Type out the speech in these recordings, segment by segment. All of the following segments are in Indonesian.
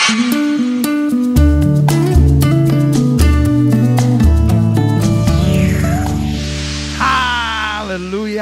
Haleluya,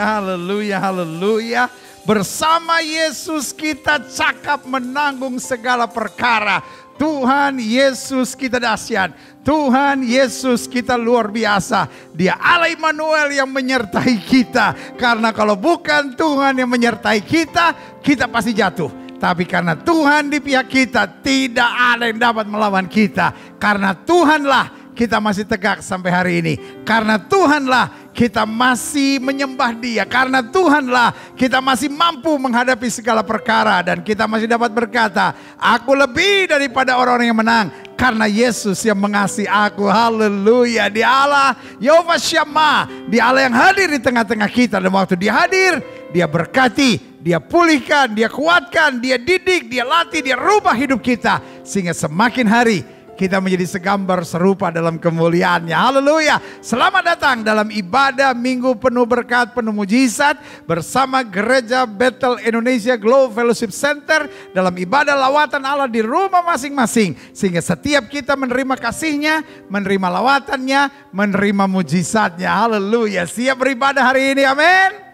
haleluya, haleluya. Bersama Yesus kita cakap menanggung segala perkara. Tuhan Yesus kita dahsyat. Tuhan Yesus kita luar biasa. Dia Allah Immanuel yang menyertai kita. Karena kalau bukan Tuhan yang menyertai kita, kita pasti jatuh. Tapi karena Tuhan di pihak kita, tidak ada yang dapat melawan kita. Karena Tuhanlah kita masih tegak sampai hari ini. Karena Tuhanlah kita masih menyembah Dia. Karena Tuhanlah kita masih mampu menghadapi segala perkara. Dan kita masih dapat berkata, aku lebih daripada orang-orang yang menang. Karena Yesus yang mengasihi aku. Haleluya. Dia Allah Yehova Shammah. Dia Allah yang hadir di tengah-tengah kita. Dan waktu Dia hadir, Dia berkati, Dia pulihkan, Dia kuatkan, Dia didik, Dia latih, Dia rubah hidup kita. Sehingga semakin hari kita menjadi segambar serupa dalam kemuliaannya. Haleluya. Selamat datang dalam ibadah minggu penuh berkat, penuh mujizat. Bersama Gereja Bethel Indonesia Glow Fellowship Center. Dalam ibadah lawatan Allah di rumah masing-masing. Sehingga setiap kita menerima kasih-Nya, menerima lawatannya, menerima mujizatnya. Haleluya. Siap beribadah hari ini, amin.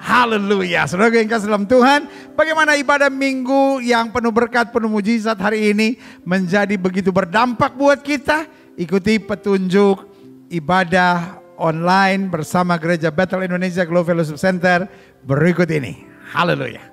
Haleluya. Saudara yang kasih dalam Tuhan, bagaimana ibadah minggu yang penuh berkat, penuh mujizat hari ini menjadi begitu berdampak buat kita? Ikuti petunjuk ibadah online bersama Gereja Bethel Indonesia Glow Fellowship Center berikut ini. Haleluya.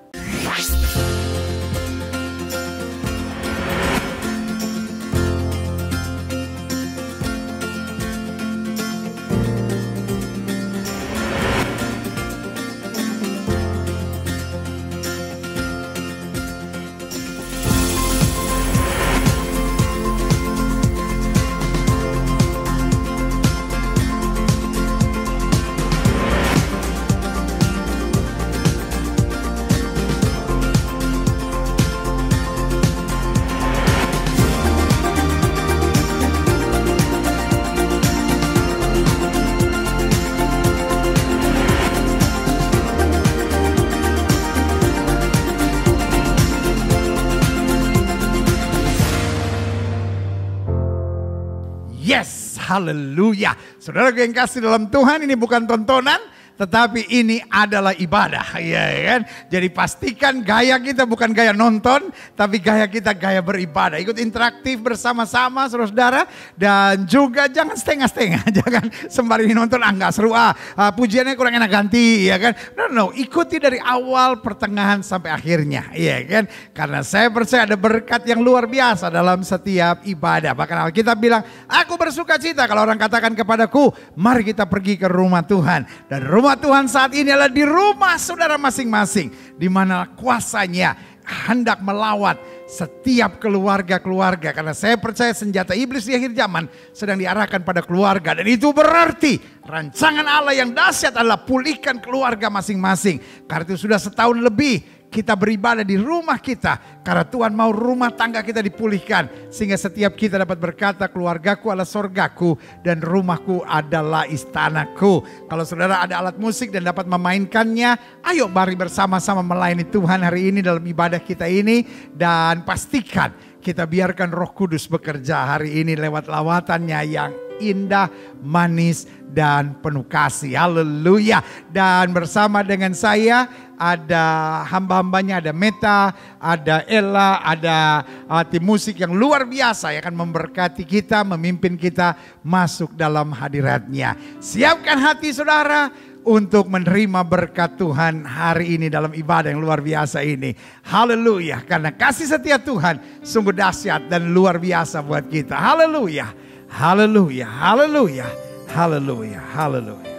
Yes, haleluya. Saudara yang kasih dalam Tuhan, ini bukan tontonan, tetapi ini adalah ibadah, ya kan? Jadi pastikan gaya kita bukan gaya nonton, tapi gaya kita gaya beribadah. Ikut interaktif bersama-sama, saudara-saudara, dan juga jangan setengah-setengah, jangan sembari nonton, nggak seru, pujiannya kurang enak ganti, ya kan? No, ikuti dari awal, pertengahan sampai akhirnya, ya kan? Karena saya percaya ada berkat yang luar biasa dalam setiap ibadah. Bahkan Alkitab bilang, aku bersuka cita kalau orang katakan kepadaku, mari kita pergi ke rumah Tuhan. Dan rumah Tuhan saat ini adalah di rumah saudara masing-masing, di mana kuasanya hendak melawat setiap keluarga-keluarga. Karena saya percaya senjata iblis di akhir zaman sedang diarahkan pada keluarga. Dan itu berarti rancangan Allah yang dahsyat adalah pulihkan keluarga masing-masing. Karena itu sudah setahun lebih kita beribadah di rumah kita. Karena Tuhan mau rumah tangga kita dipulihkan. Sehingga setiap kita dapat berkata, keluargaku adalah sorgaku dan rumahku adalah istanaku. Kalau saudara ada alat musik dan dapat memainkannya, ayo mari bersama-sama melayani Tuhan hari ini dalam ibadah kita ini. Dan pastikan kita biarkan Roh Kudus bekerja hari ini lewat lawatannya yang indah, manis, dan penuh kasih. Haleluya. Dan bersama dengan saya ada hamba-hambanya, ada Meta, ada Ella, ada tim musik yang luar biasa yang akan memberkati kita, memimpin kita masuk dalam hadiratnya. Siapkan hati saudara untuk menerima berkat Tuhan hari ini dalam ibadah yang luar biasa ini. Haleluya. Karena kasih setia Tuhan sungguh dahsyat dan luar biasa buat kita. Haleluya. Haleluya, haleluya, haleluya, haleluya.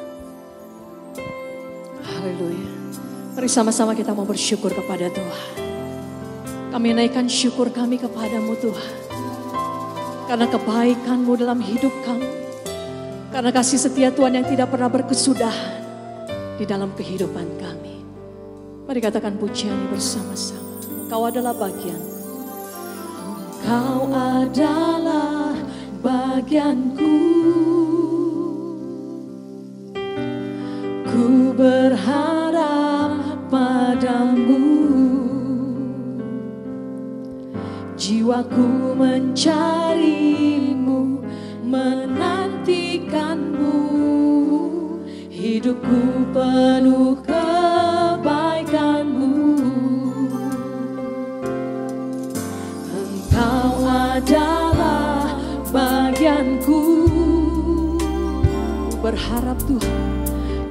Haleluya. Mari sama-sama kita mau bersyukur kepada Tuhan. Kami naikkan syukur kami kepadamu Tuhan. Karena kebaikan-Mu dalam hidup kami. Karena kasih setia Tuhan yang tidak pernah berkesudahan di dalam kehidupan kami. Mari katakan pujian bersama-sama. Engkau adalah bagianku. Engkau adalah bagianku. Ku berharap padamu. Jiwaku mencarimu, menantikanmu. Hidupku penuh kebaikanmu. Engkau adalah bagianku. Berharap Tuhan,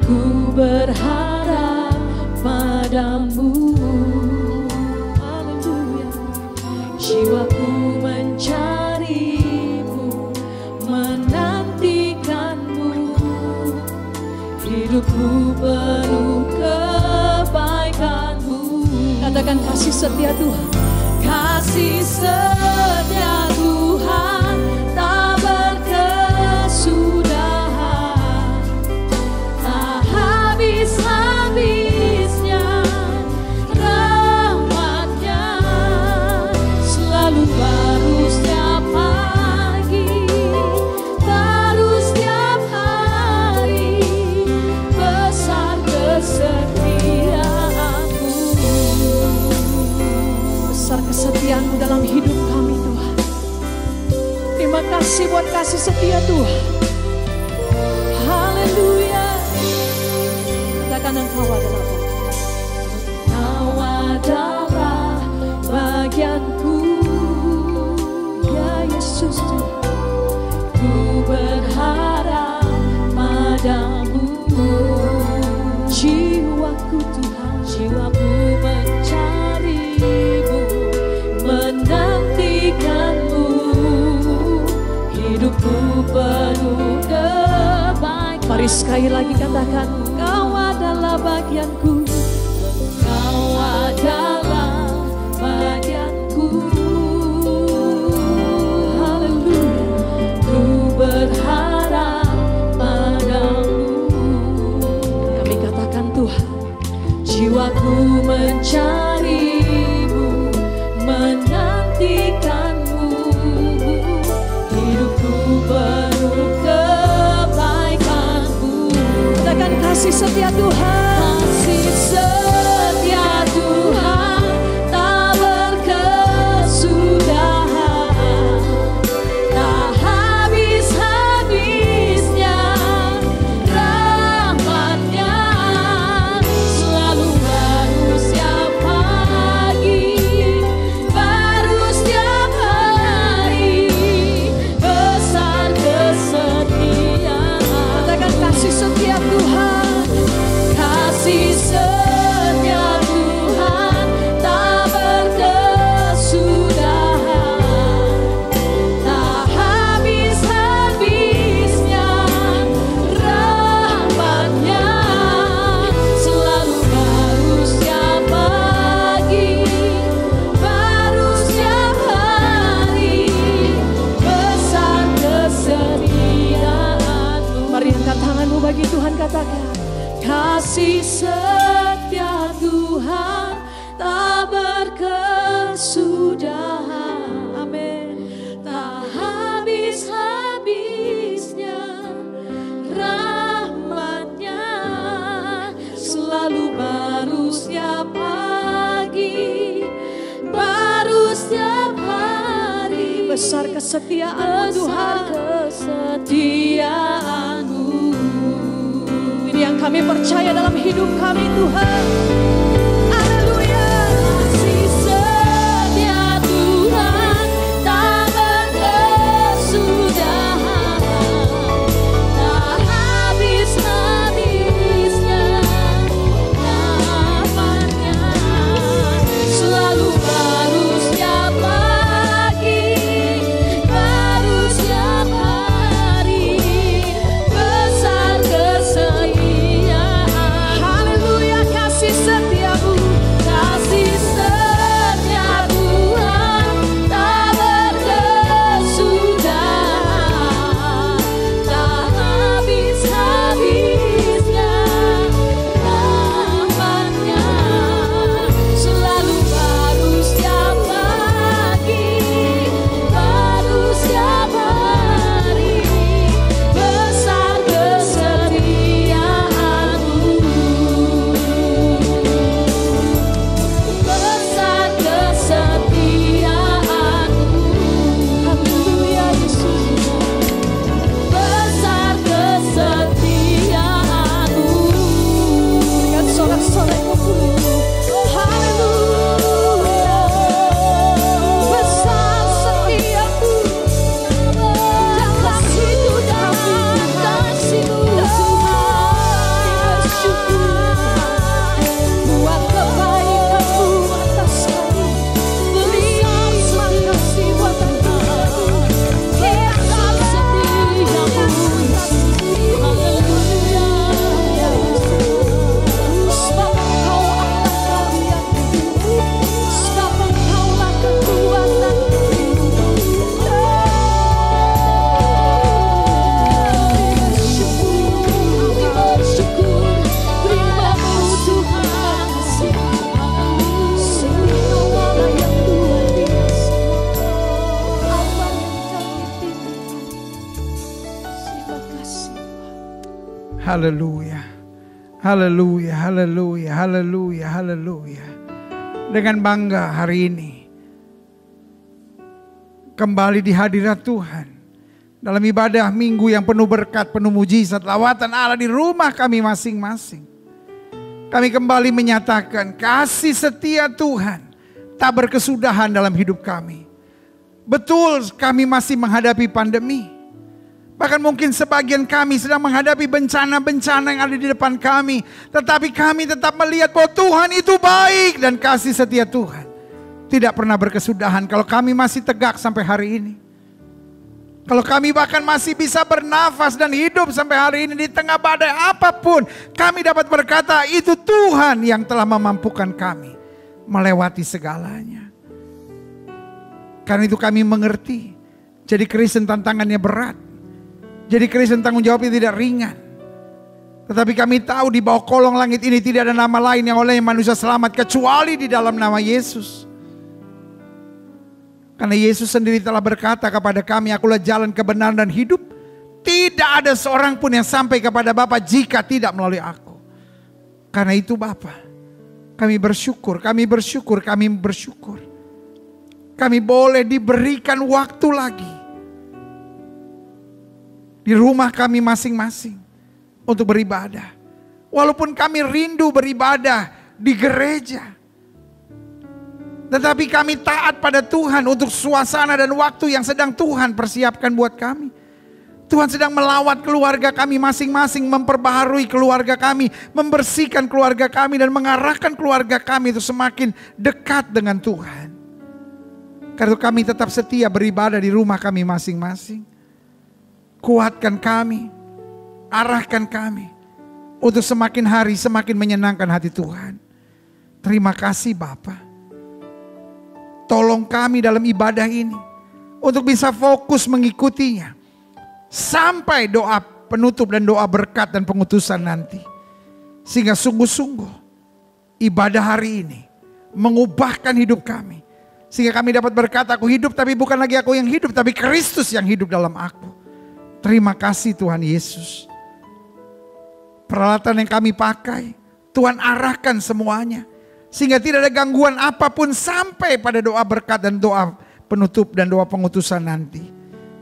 ku berharap padamu. Haleluya. Jiwaku mencarimu, menantikanmu. Hidupku penuh kebaikanmu. Katakan kasih setia Tuhan. Kasih setia Tuhan tak berkesudahan, tak habis-habisnya rahmat-Nya, selalu baru setiap pagi, baru setiap hari, besar kesetiaan-Mu. Besar kesetiaan-Mu dalam hidup kami Tuhan. Terima kasih buat kasih setia Tuhan. Haleluya. Katakan Engkau adalah bagianku. Engkau adalah bagianku. Ya Yesus Tuhan, ku berharap padamu. Jiwaku Tuhan, jiwaku mencarimu, menantikanmu. Hidupku penuh kebaikan. Mari sekali lagi katakan, Engkau adalah bagianku. Engkau adalah bagianku. Haleluya. Ku berharap padamu. Kami katakan Tuhan, jiwaku mencarimu, menantikanmu. Hidupku penuh kebaikanmu. Katakan kasih setia Tuhan. Kasih setia Tuhan tak berkesudahan, tak habis-habisnya rahmat-Nya, selalu baru setiap pagi, baru setiap hari, besar kesetiaan. Katakan kasih setia Tuhan. Kasih setia Tuhan tak berkesudahan, tak habis-habisnya rahmat-Nya, selalu baru setiap pagi, baru setiap hari, besar kesetiaan-Mu. Mari angkat tanganmu bagi Tuhan, katakan kasih setia Tuhan tak berkesudahan. Amin. Tak habis-habisnya rahmat-Nya, selalu baru setiap pagi, baru setiap hari. Besar kesetiaan-Mu Tuhan, kesetiaan-Mu. Ini yang kami percaya dalam hidup kami Tuhan. Haleluya. Kasih setia Tuhan tak berkesudahan, tak habis-habisnya rahmat-Nya, selalu baru setiap pagi, baru setiap hari, besar kesetiaan. Haleluya. Kasih setia Haleluya. Haleluya, haleluya, haleluya, haleluya. Dengan bangga hari ini kembali di hadirat Tuhan dalam ibadah minggu yang penuh berkat, penuh mujizat, lawatan Allah di rumah kami masing-masing. Kami kembali menyatakan kasih setia Tuhan tak berkesudahan dalam hidup kami. Betul, kami masih menghadapi pandemi. Bahkan mungkin sebagian kami sedang menghadapi bencana-bencana yang ada di depan kami. Tetapi kami tetap melihat bahwa Tuhan itu baik dan kasih setia Tuhan tidak pernah berkesudahan. Kalau kami masih tegak sampai hari ini. Kalau kami bahkan masih bisa bernafas dan hidup sampai hari ini di tengah badai apapun. Kami dapat berkata itu Tuhan yang telah memampukan kami melewati segalanya. Karena itu kami mengerti. Jadi Kristen tantangannya berat. Jadi Kristen tanggung jawabnya tidak ringan. Tetapi kami tahu di bawah kolong langit ini tidak ada nama lain yang oleh manusia selamat kecuali di dalam nama Yesus. Karena Yesus sendiri telah berkata kepada kami, akulah jalan kebenaran dan hidup. Tidak ada seorang pun yang sampai kepada Bapa jika tidak melalui aku. Karena itu Bapa, kami bersyukur, kami bersyukur, kami bersyukur. Kami boleh diberikan waktu lagi di rumah kami masing-masing untuk beribadah. Walaupun kami rindu beribadah di gereja, tetapi kami taat pada Tuhan untuk suasana dan waktu yang sedang Tuhan persiapkan buat kami. Tuhan sedang melawat keluarga kami masing-masing, memperbaharui keluarga kami, membersihkan keluarga kami dan mengarahkan keluarga kami itu semakin dekat dengan Tuhan. Karena kami tetap setia beribadah di rumah kami masing-masing. Kuatkan kami, arahkan kami untuk semakin hari semakin menyenangkan hati Tuhan. Terima kasih Bapa. Tolong kami dalam ibadah ini untuk bisa fokus mengikutinya sampai doa penutup dan doa berkat dan pengutusan nanti. Sehingga sungguh-sungguh ibadah hari ini mengubahkan hidup kami. Sehingga kami dapat berkata, aku hidup tapi bukan lagi aku yang hidup, tapi Kristus yang hidup dalam aku. Terima kasih Tuhan Yesus. Peralatan yang kami pakai, Tuhan arahkan semuanya. Sehingga tidak ada gangguan apapun sampai pada doa berkat dan doa penutup dan doa pengutusan nanti.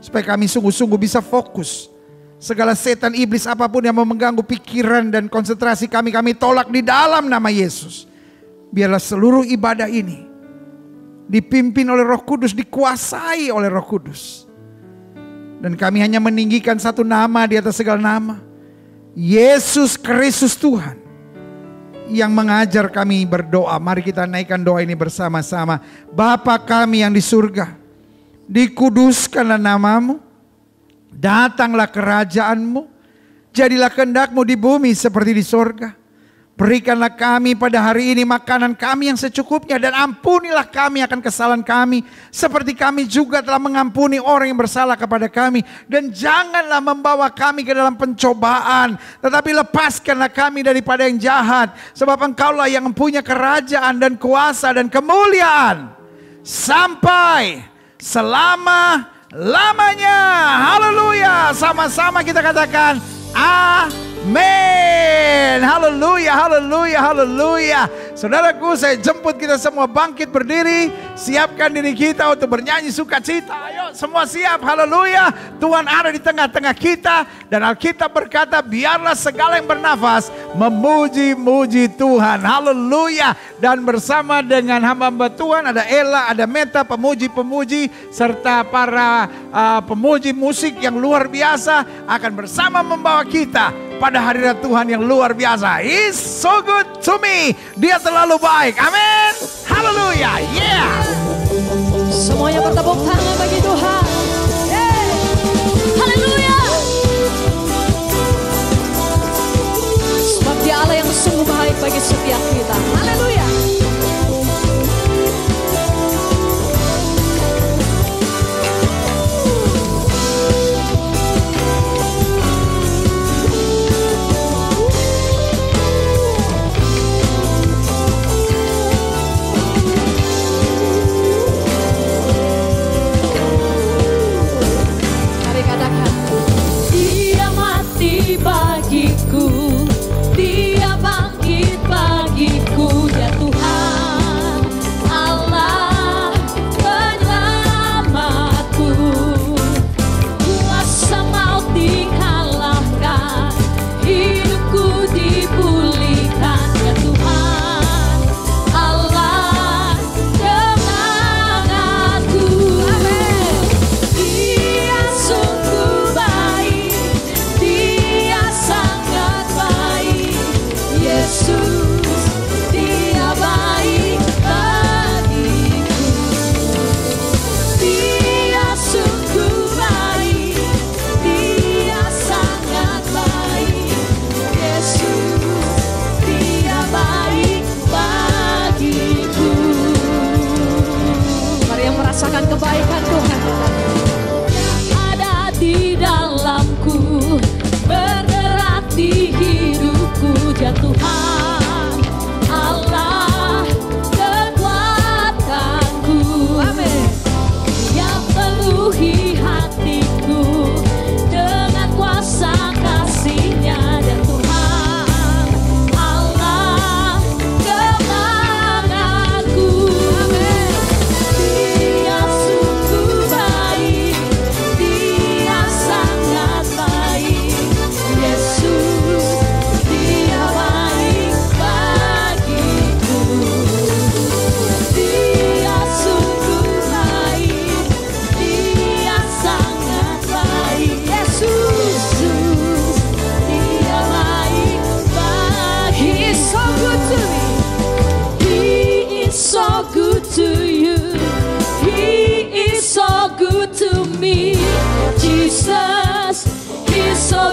Supaya kami sungguh-sungguh bisa fokus. Segala setan iblis apapun yang mau mengganggu pikiran dan konsentrasi kami, kami tolak di dalam nama Yesus. Biarlah seluruh ibadah ini dipimpin oleh Roh Kudus, dikuasai oleh Roh Kudus. Dan kami hanya meninggikan satu nama di atas segala nama. Yesus Kristus Tuhan. Yang mengajar kami berdoa. Mari kita naikkan doa ini bersama-sama. Bapa kami yang di surga. Dikuduskanlah namamu. Datanglah kerajaanmu. Jadilah kehendak-Mu di bumi seperti di surga. Berikanlah kami pada hari ini makanan kami yang secukupnya. Dan ampunilah kami akan kesalahan kami. Seperti kami juga telah mengampuni orang yang bersalah kepada kami. Dan janganlah membawa kami ke dalam pencobaan. Tetapi lepaskanlah kami daripada yang jahat. Sebab Engkaulah yang mempunyai kerajaan dan kuasa dan kemuliaan. Sampai selama-lamanya. Haleluya. Sama-sama kita katakan amin. Haleluya, haleluya, haleluya. Saudaraku, saya jemput kita semua bangkit berdiri. Siapkan diri kita untuk bernyanyi sukacita. Ayo semua siap, haleluya. Tuhan ada di tengah-tengah kita. Dan Alkitab berkata, biarlah segala yang bernafas memuji-muji Tuhan. Haleluya. Dan bersama dengan hamba-hamba Tuhan ada Ella, ada Meta, pemuji-pemuji. Serta para pemuji musik yang luar biasa akan bersama membawa kita pada hadirat Tuhan yang luar biasa. He's so good to me. Dia terlalu baik. Amin. Haleluya. Yeah. Semuanya bertepuk tangan bagi Tuhan. Yeay. Haleluya. Sebab Dia Allah yang sungguh baik bagi setiap kita. Haleluya. Bagiku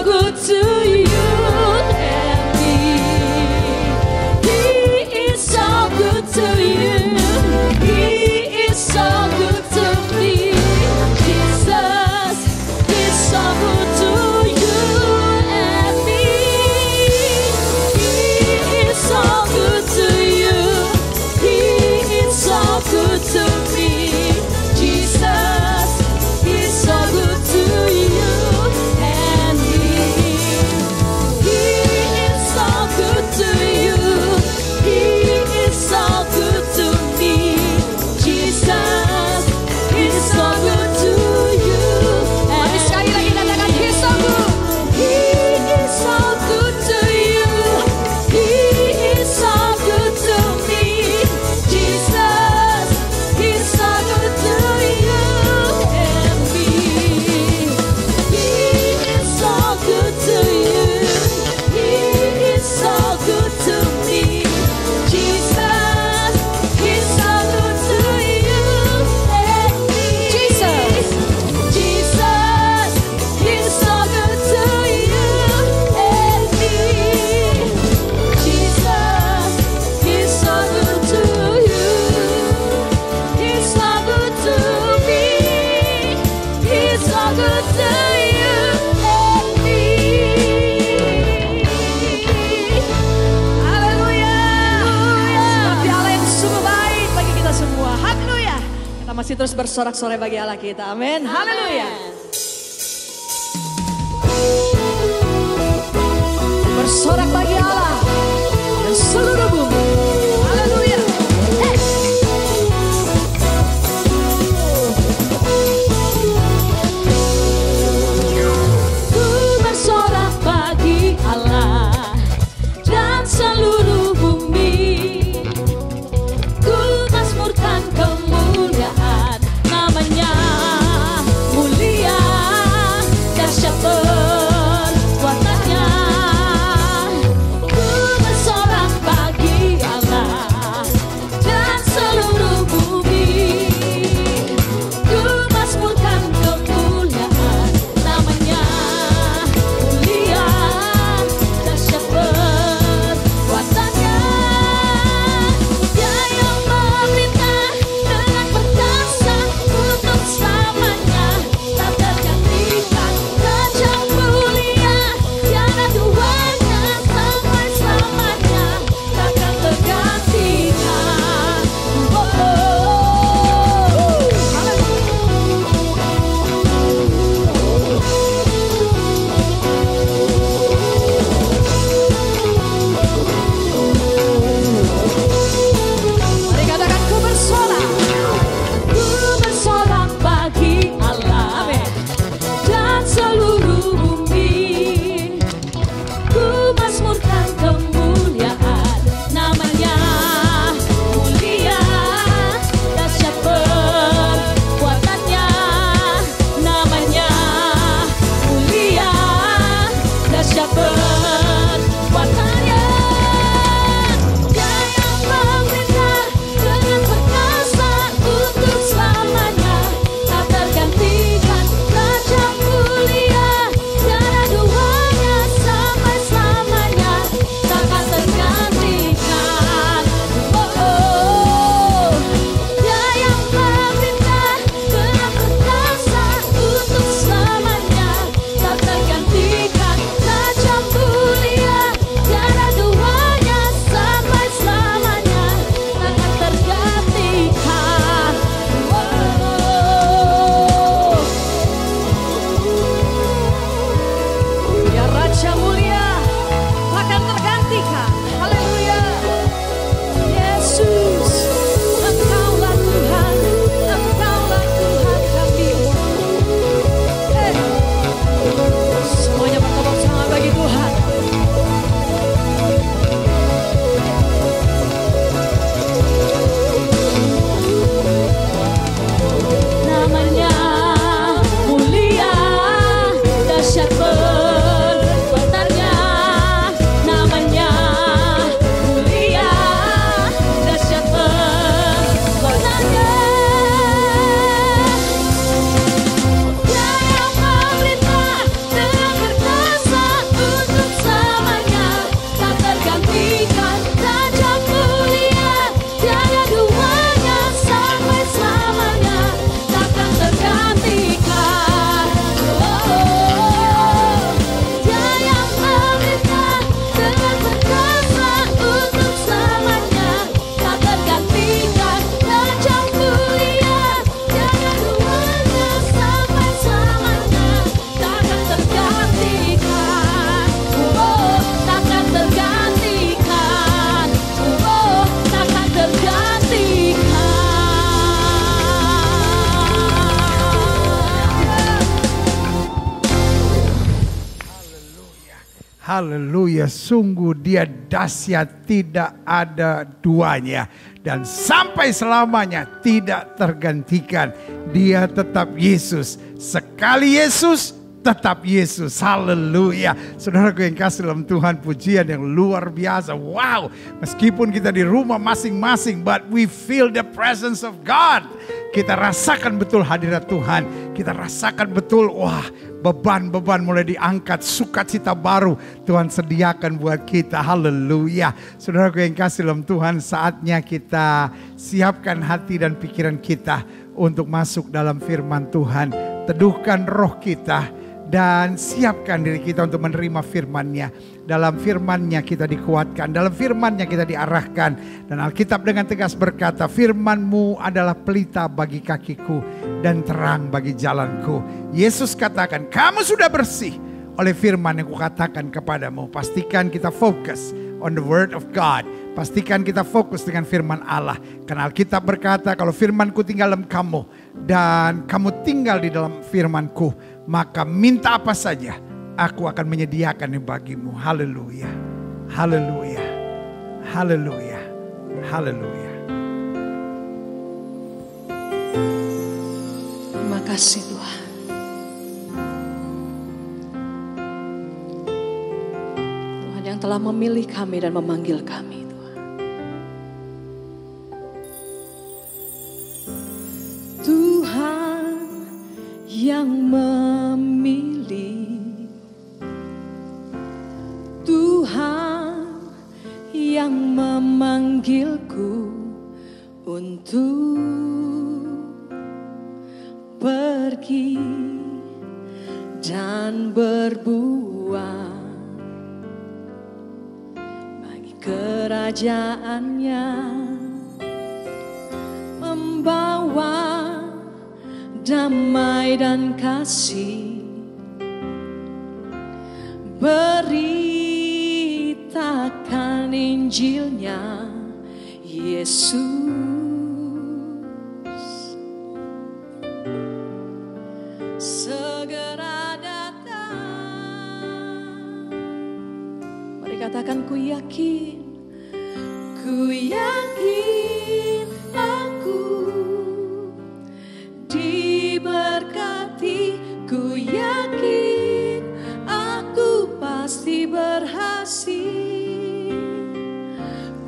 good to you and me. He is so good to you. He is so good to me. Jesus is so good to you and me. He is so good to you. He is so good to me. Jesus is so good to you and me. He is so good to you. He is so good to me. Jesus is so good to you. Mari sekali lagi katakan He's so good. He is so good to you. He is so good to me. Jesus is so good to you and me. He is so good to you. He is so good to me. Jesus is so good to you and me. Jesus is so good to you and me. Jesus is so good to you. He's so good to me. He's so good to you and me. Haleluya. Seperti Allah yang sungguh baik bagi kita semua. Haleluya. Kita masih terus bersorak-sorai bagi Allah kita. Amin. Haleluya. Bersorak bagi Allah dan seluruh bumi. Haleluya. Hey. Ku bersorak bagi Allah dan seluruh bumi. Ku mazmurkan kemuliaan namanya, mulia dahsyat perbuatannya. Ku bersorak bagi Allah dan seluruh bumi. Ku mazmurkan kemuliaan namanya, mulia dahsyat perbuatannya. Dia yang memerintah dengan perkasa untuk Haleluya, sungguh dia dahsyat, tidak ada duanya. Dan sampai selamanya tidak tergantikan. Dia tetap Yesus. Sekali Yesus, tetap Yesus. Haleluya. Saudaraku yang kasih dalam Tuhan, pujian yang luar biasa. Wow, meskipun kita di rumah masing-masing, but we feel the presence of God. Kita rasakan betul hadirat Tuhan. Kita rasakan betul, wah, beban-beban mulai diangkat, sukacita baru Tuhan sediakan buat kita. Haleluya. Saudaraku yang kasih dalam Tuhan, saatnya kita siapkan hati dan pikiran kita untuk masuk dalam firman Tuhan. Teduhkan roh kita dan siapkan diri kita untuk menerima firman-Nya. Dalam firman-Nya kita dikuatkan, dalam firman-Nya kita diarahkan. Dan Alkitab dengan tegas berkata, firman-Mu adalah pelita bagi kakiku dan terang bagi jalanku. Yesus katakan, kamu sudah bersih oleh firman yang kukatakan kepadamu. Pastikan kita fokus on the word of God. Pastikan kita fokus dengan firman Allah. Karena Alkitab berkata, kalau firman-Ku tinggal dalam kamu dan kamu tinggal di dalam firman-Ku, maka minta apa saja, aku akan menyediakan bagimu. Haleluya, haleluya, haleluya, haleluya. Terima kasih Tuhan. Tuhan yang telah memilih kami dan memanggil kami. Tuhan yang memilih, Tuhan yang memanggilku untuk pergi dan berbuat bagi kerajaan-Nya, membawa damai dan kasih, beritakan Injil-Nya Yesus. Segera datang. Mari katakan, ku yakin, ku yakin aku diberkati, ku yakin aku pasti berhasil,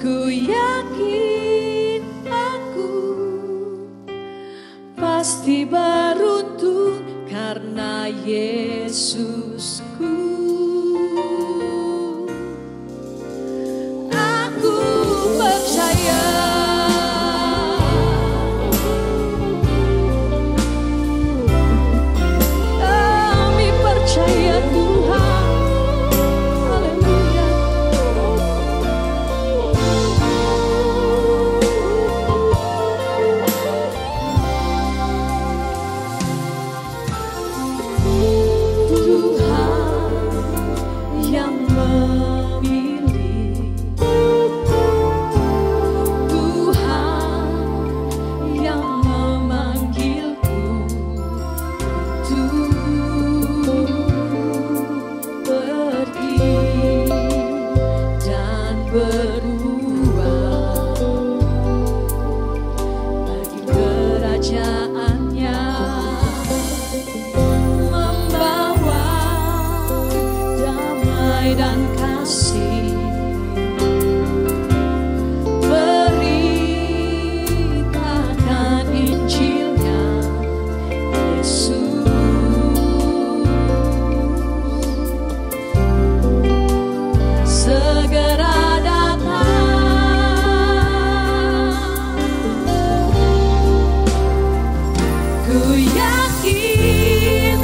ku yakin aku pasti beruntung karena Yesusku. Aku percaya. Ku yakin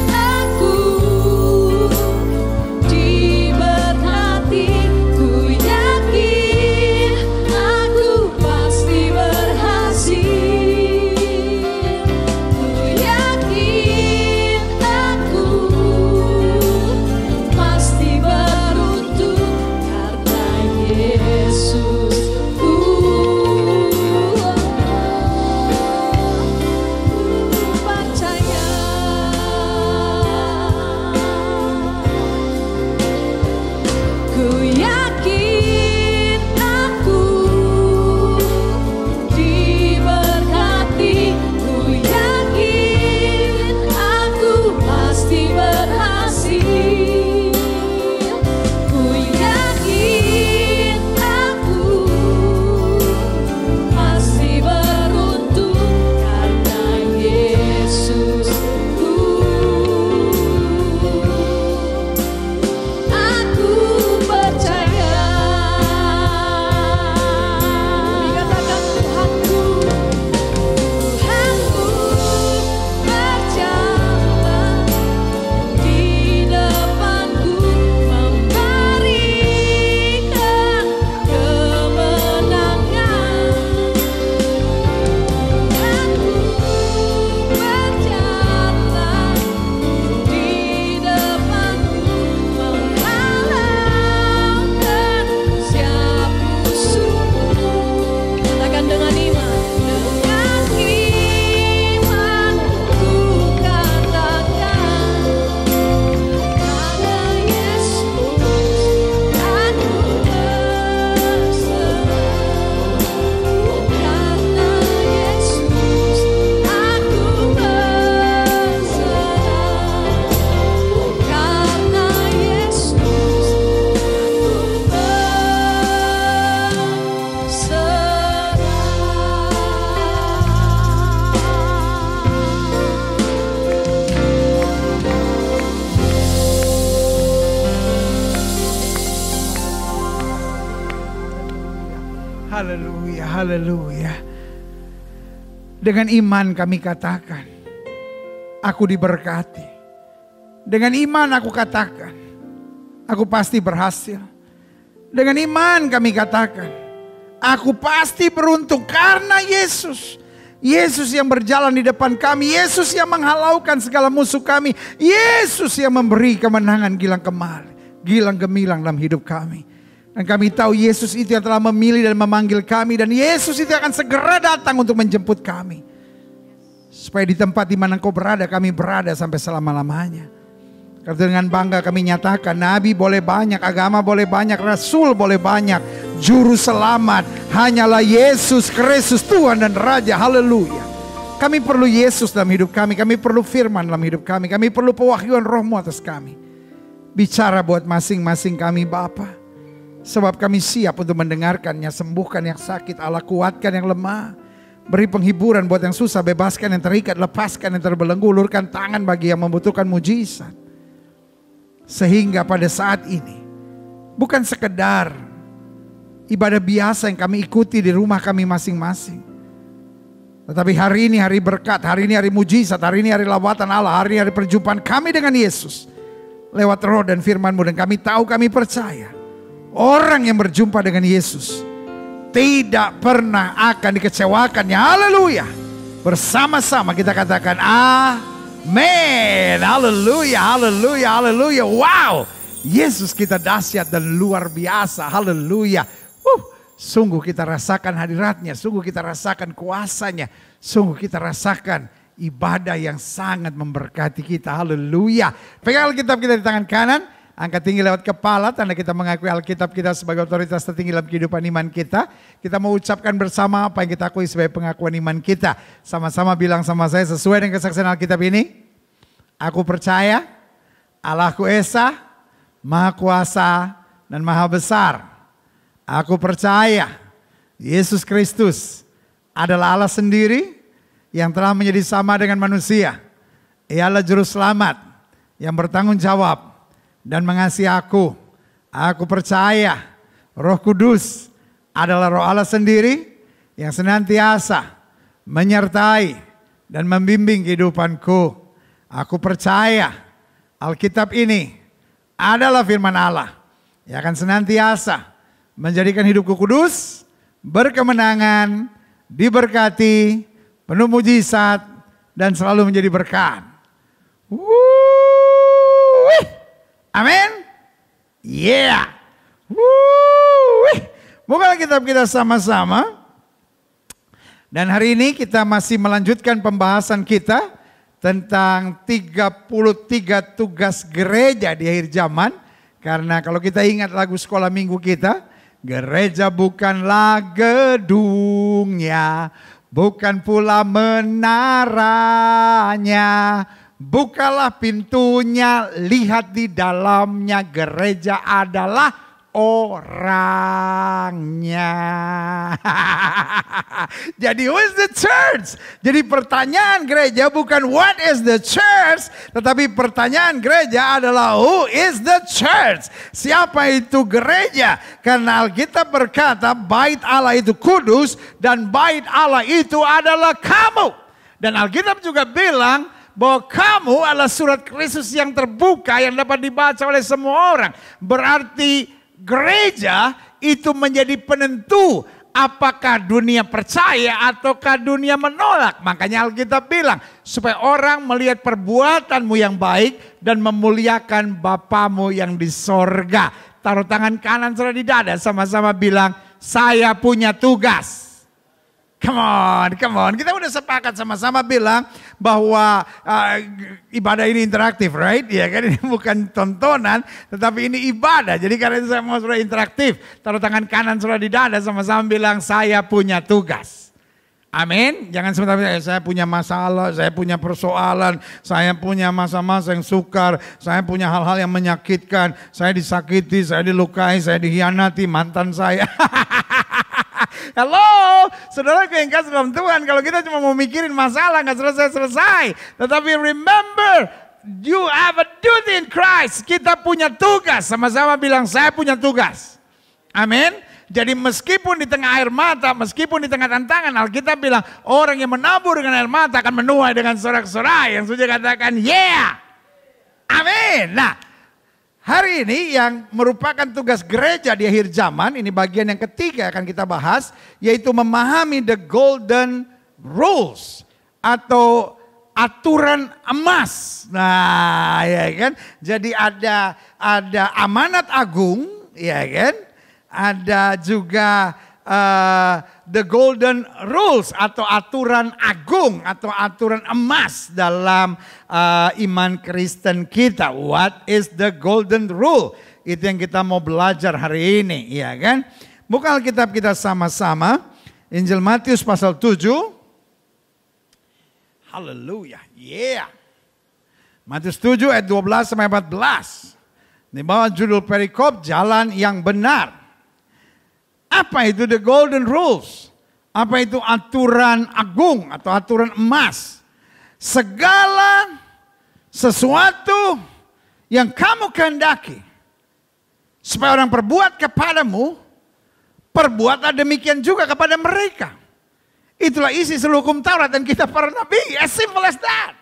Haleluya, haleluya. Dengan iman kami katakan, aku diberkati. Dengan iman aku katakan, aku pasti berhasil. Dengan iman kami katakan, aku pasti beruntung karena Yesus. Yesus yang berjalan di depan kami. Yesus yang menghalaukan segala musuh kami. Yesus yang memberi kemenangan gilang gemilang dalam hidup kami. Dan kami tahu Yesus itu yang telah memilih dan memanggil kami. Dan Yesus itu akan segera datang untuk menjemput kami. Supaya di tempat di mana Engkau berada, kami berada sampai selama-lamanya. Karena dengan bangga kami nyatakan, nabi boleh banyak, agama boleh banyak, rasul boleh banyak, juru selamat hanyalah Yesus Kristus, Tuhan dan Raja. Haleluya. Kami perlu Yesus dalam hidup kami perlu firman dalam hidup kami perlu pewahyuan Roh-Mu atas kami. Bicara buat masing-masing kami Bapa, sebab kami siap untuk mendengarkannya. Sembuhkan yang sakit, Allah kuatkan yang lemah. Beri penghiburan buat yang susah, bebaskan yang terikat, lepaskan yang terbelenggu, ulurkan tangan bagi yang membutuhkan mujizat. Sehingga pada saat ini bukan sekedar ibadah biasa yang kami ikuti di rumah kami masing-masing, tetapi hari ini hari berkat, hari ini hari mujizat, hari ini hari lawatan Allah, hari ini hari perjumpaan kami dengan Yesus lewat Roh dan firman-Mu. Dan kami tahu, kami percaya orang yang berjumpa dengan Yesus tidak pernah akan dikecewakannya. Haleluya. Bersama-sama kita katakan amin. Haleluya, haleluya, haleluya. Wow, Yesus kita dahsyat dan luar biasa. Haleluya. Sungguh kita rasakan hadiratnya, sungguh kita rasakan kuasanya, sungguh kita rasakan ibadah yang sangat memberkati kita. Haleluya. Pegang Alkitab kita di tangan kanan, angkat tinggi lewat kepala, tanda kita mengakui Alkitab kita sebagai otoritas tertinggi dalam kehidupan iman kita. Kita mau ucapkan bersama apa yang kita akui sebagai pengakuan iman kita. Sama-sama bilang sama saya sesuai dengan kesaksian Alkitab ini. Aku percaya Allahku Esa, Maha Kuasa dan Maha Besar. Aku percaya Yesus Kristus adalah Allah sendiri yang telah menjadi sama dengan manusia. Ialah juru selamat yang bertanggung jawab dan mengasihi aku. Aku percaya Roh Kudus adalah Roh Allah sendiri yang senantiasa menyertai dan membimbing kehidupanku. Aku percaya Alkitab ini adalah firman Allah yang akan senantiasa menjadikan hidupku kudus, berkemenangan, diberkati, penuh mujizat, dan selalu menjadi berkat. Amin. Yeah. Buka Alkitab kita sama-sama. Dan hari ini kita masih melanjutkan pembahasan kita tentang 33 tugas gereja di akhir zaman. Karena kalau kita ingat lagu sekolah minggu kita, gereja bukanlah gedungnya, bukan pula menaranya. Bukalah pintunya, lihat di dalamnya, gereja adalah orangnya. Jadi who is the church? Jadi pertanyaan gereja bukan what is the church, tetapi pertanyaan gereja adalah who is the church? Siapa itu gereja? Karena Alkitab berkata bait Allah itu kudus dan bait Allah itu adalah kamu. Dan Alkitab juga bilang bahwa kamu adalah surat Kristus yang terbuka yang dapat dibaca oleh semua orang. Berarti gereja itu menjadi penentu apakah dunia percaya ataukah dunia menolak. Makanya Alkitab bilang supaya orang melihat perbuatanmu yang baik dan memuliakan Bapamu yang di sorga. Taruh tangan kanan saudara di dada, sama-sama bilang saya punya tugas. Come on. Kita udah sepakat sama-sama bilang bahwa ibadah ini interaktif, right? Ya kan, ini bukan tontonan, tetapi ini ibadah. Jadi karena itu saya mau saudara interaktif. Taruh tangan kanan saudara di dada, sama-sama bilang saya punya tugas. Amin. Jangan sebentar saya punya masalah, saya punya persoalan, saya punya masa-masa yang sukar, saya punya hal-hal yang menyakitkan, saya disakiti, saya dilukai, saya dikhianati, mantan saya. Halo, saudara yang kasih dalam Tuhan, kalau kita cuma mau mikirin masalah nggak selesai-selesai. Tetapi remember, you have a duty in Christ. Kita punya tugas, sama-sama bilang saya punya tugas. Amin. Jadi meskipun di tengah air mata, meskipun di tengah tantangan, Alkitab bilang orang yang menabur dengan air mata akan menuai dengan sorak-sorai. Yang sudah katakan, yeah. Amin. Nah, hari ini yang merupakan tugas gereja di akhir zaman, ini bagian yang ketiga akan kita bahas, yaitu memahami the golden rules atau aturan emas. Nah, ya kan? Jadi ada amanat agung, ya kan? Ada juga the golden rules atau aturan agung atau aturan emas dalam iman Kristen kita. What is the golden rule? Itu yang kita mau belajar hari ini, ya kan? Buka Alkitab kita sama-sama. Injil Matius pasal 7. Haleluya. Yeah. Matius 7 ayat 12 sampai 14. Di bawah judul perikop jalan yang benar. Apa itu the golden rules? Apa itu aturan agung atau aturan emas? Segala sesuatu yang kamu kehendaki supaya orang perbuat kepadamu, perbuatlah demikian juga kepada mereka. Itulah isi seluruh hukum Taurat dan kitab para nabi. As simple as that.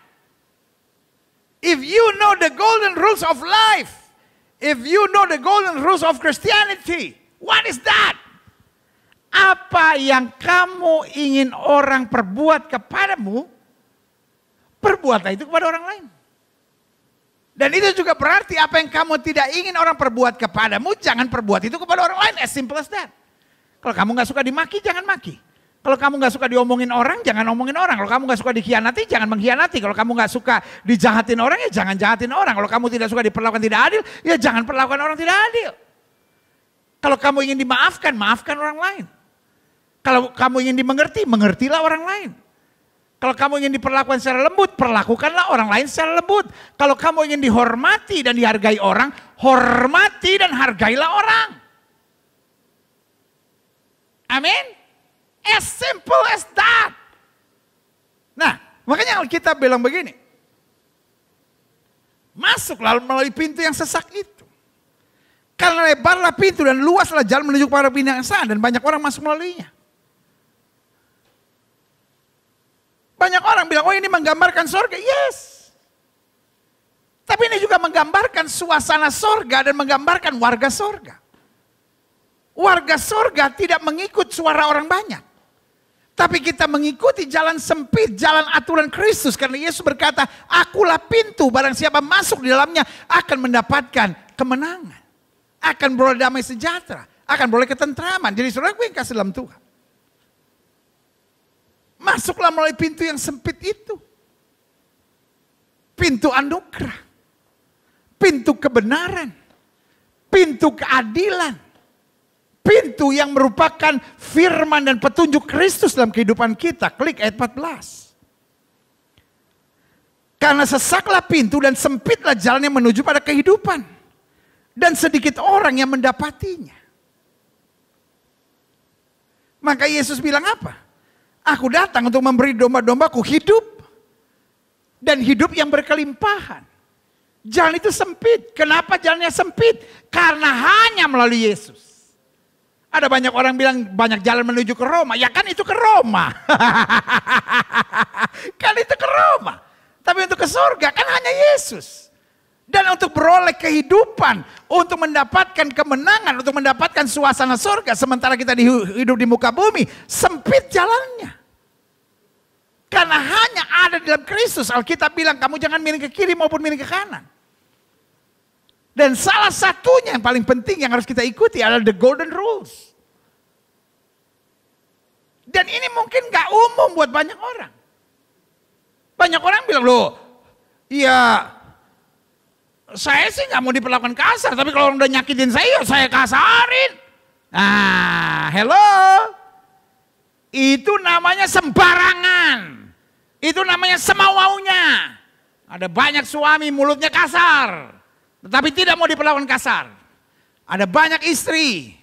If you know the golden rules of life, if you know the golden rules of Christianity, what is that? Apa yang kamu ingin orang perbuat kepadamu, perbuatlah itu kepada orang lain. Dan itu juga berarti apa yang kamu tidak ingin orang perbuat kepadamu, jangan perbuat itu kepada orang lain. As simple as that. Kalau kamu gak suka dimaki, jangan maki. Kalau kamu gak suka diomongin orang, jangan omongin orang. Kalau kamu gak suka dikhianati, jangan mengkhianati. Kalau kamu gak suka dijahatin orang, ya jangan jahatin orang. Kalau kamu tidak suka diperlakukan tidak adil, ya jangan perlakukan orang tidak adil. Kalau kamu ingin dimaafkan, maafkan orang lain. Kalau kamu ingin dimengerti, mengertilah orang lain. Kalau kamu ingin diperlakukan secara lembut, perlakukanlah orang lain secara lembut. Kalau kamu ingin dihormati dan dihargai orang, hormati dan hargailah orang. Amin. As simple as that. Nah, makanya Alkitab bilang begini. Masuklah melalui pintu yang sesak itu. Karena lebarlah pintu dan luaslah jalan menuju kepada binasa dan banyak orang masuk melaluinya. Banyak orang bilang, oh ini menggambarkan sorga. Yes. Tapi ini juga menggambarkan suasana sorga dan menggambarkan warga sorga. Warga sorga tidak mengikut suara orang banyak. Tapi kita mengikuti jalan sempit, jalan aturan Kristus. Karena Yesus berkata, akulah pintu, barang siapa masuk di dalamnya akan mendapatkan kemenangan. Akan beroleh damai sejahtera, akan beroleh ketentraman. Jadi saudara gue yang kasih dalam Tuhan. Masuklah melalui pintu yang sempit itu. Pintu anugerah. Pintu kebenaran. Pintu keadilan. Pintu yang merupakan firman dan petunjuk Kristus dalam kehidupan kita. Klik ayat 14. Karena sesaklah pintu dan sempitlah jalan yang menuju pada kehidupan. Dan sedikit orang yang mendapatinya. Maka Yesus bilang apa? Aku datang untuk memberi domba-dombaku hidup. Dan hidup yang berkelimpahan. Jalan itu sempit. Kenapa jalannya sempit? Karena hanya melalui Yesus. Ada banyak orang bilang banyak jalan menuju ke Roma. Ya kan itu ke Roma. Kan itu ke Roma. Tapi untuk ke surga kan hanya Yesus. Dan untuk beroleh kehidupan, untuk mendapatkan kemenangan, untuk mendapatkan suasana surga. Sementara kita hidup di muka bumi, sempit jalannya. Karena hanya ada di dalam Kristus. Alkitab bilang kamu jangan miring ke kiri maupun miring ke kanan. Dan salah satunya yang paling penting yang harus kita ikuti adalah the golden rules. Dan ini mungkin gak umum buat banyak orang. Banyak orang bilang, loh, iya, saya sih gak mau diperlakukan kasar, tapi kalau orang udah nyakitin saya kasarin. Nah, hello. Itu namanya sembarangan. Itu namanya semau-maunya. Ada banyak suami mulutnya kasar, tetapi tidak mau diperlakukan kasar. Ada banyak istri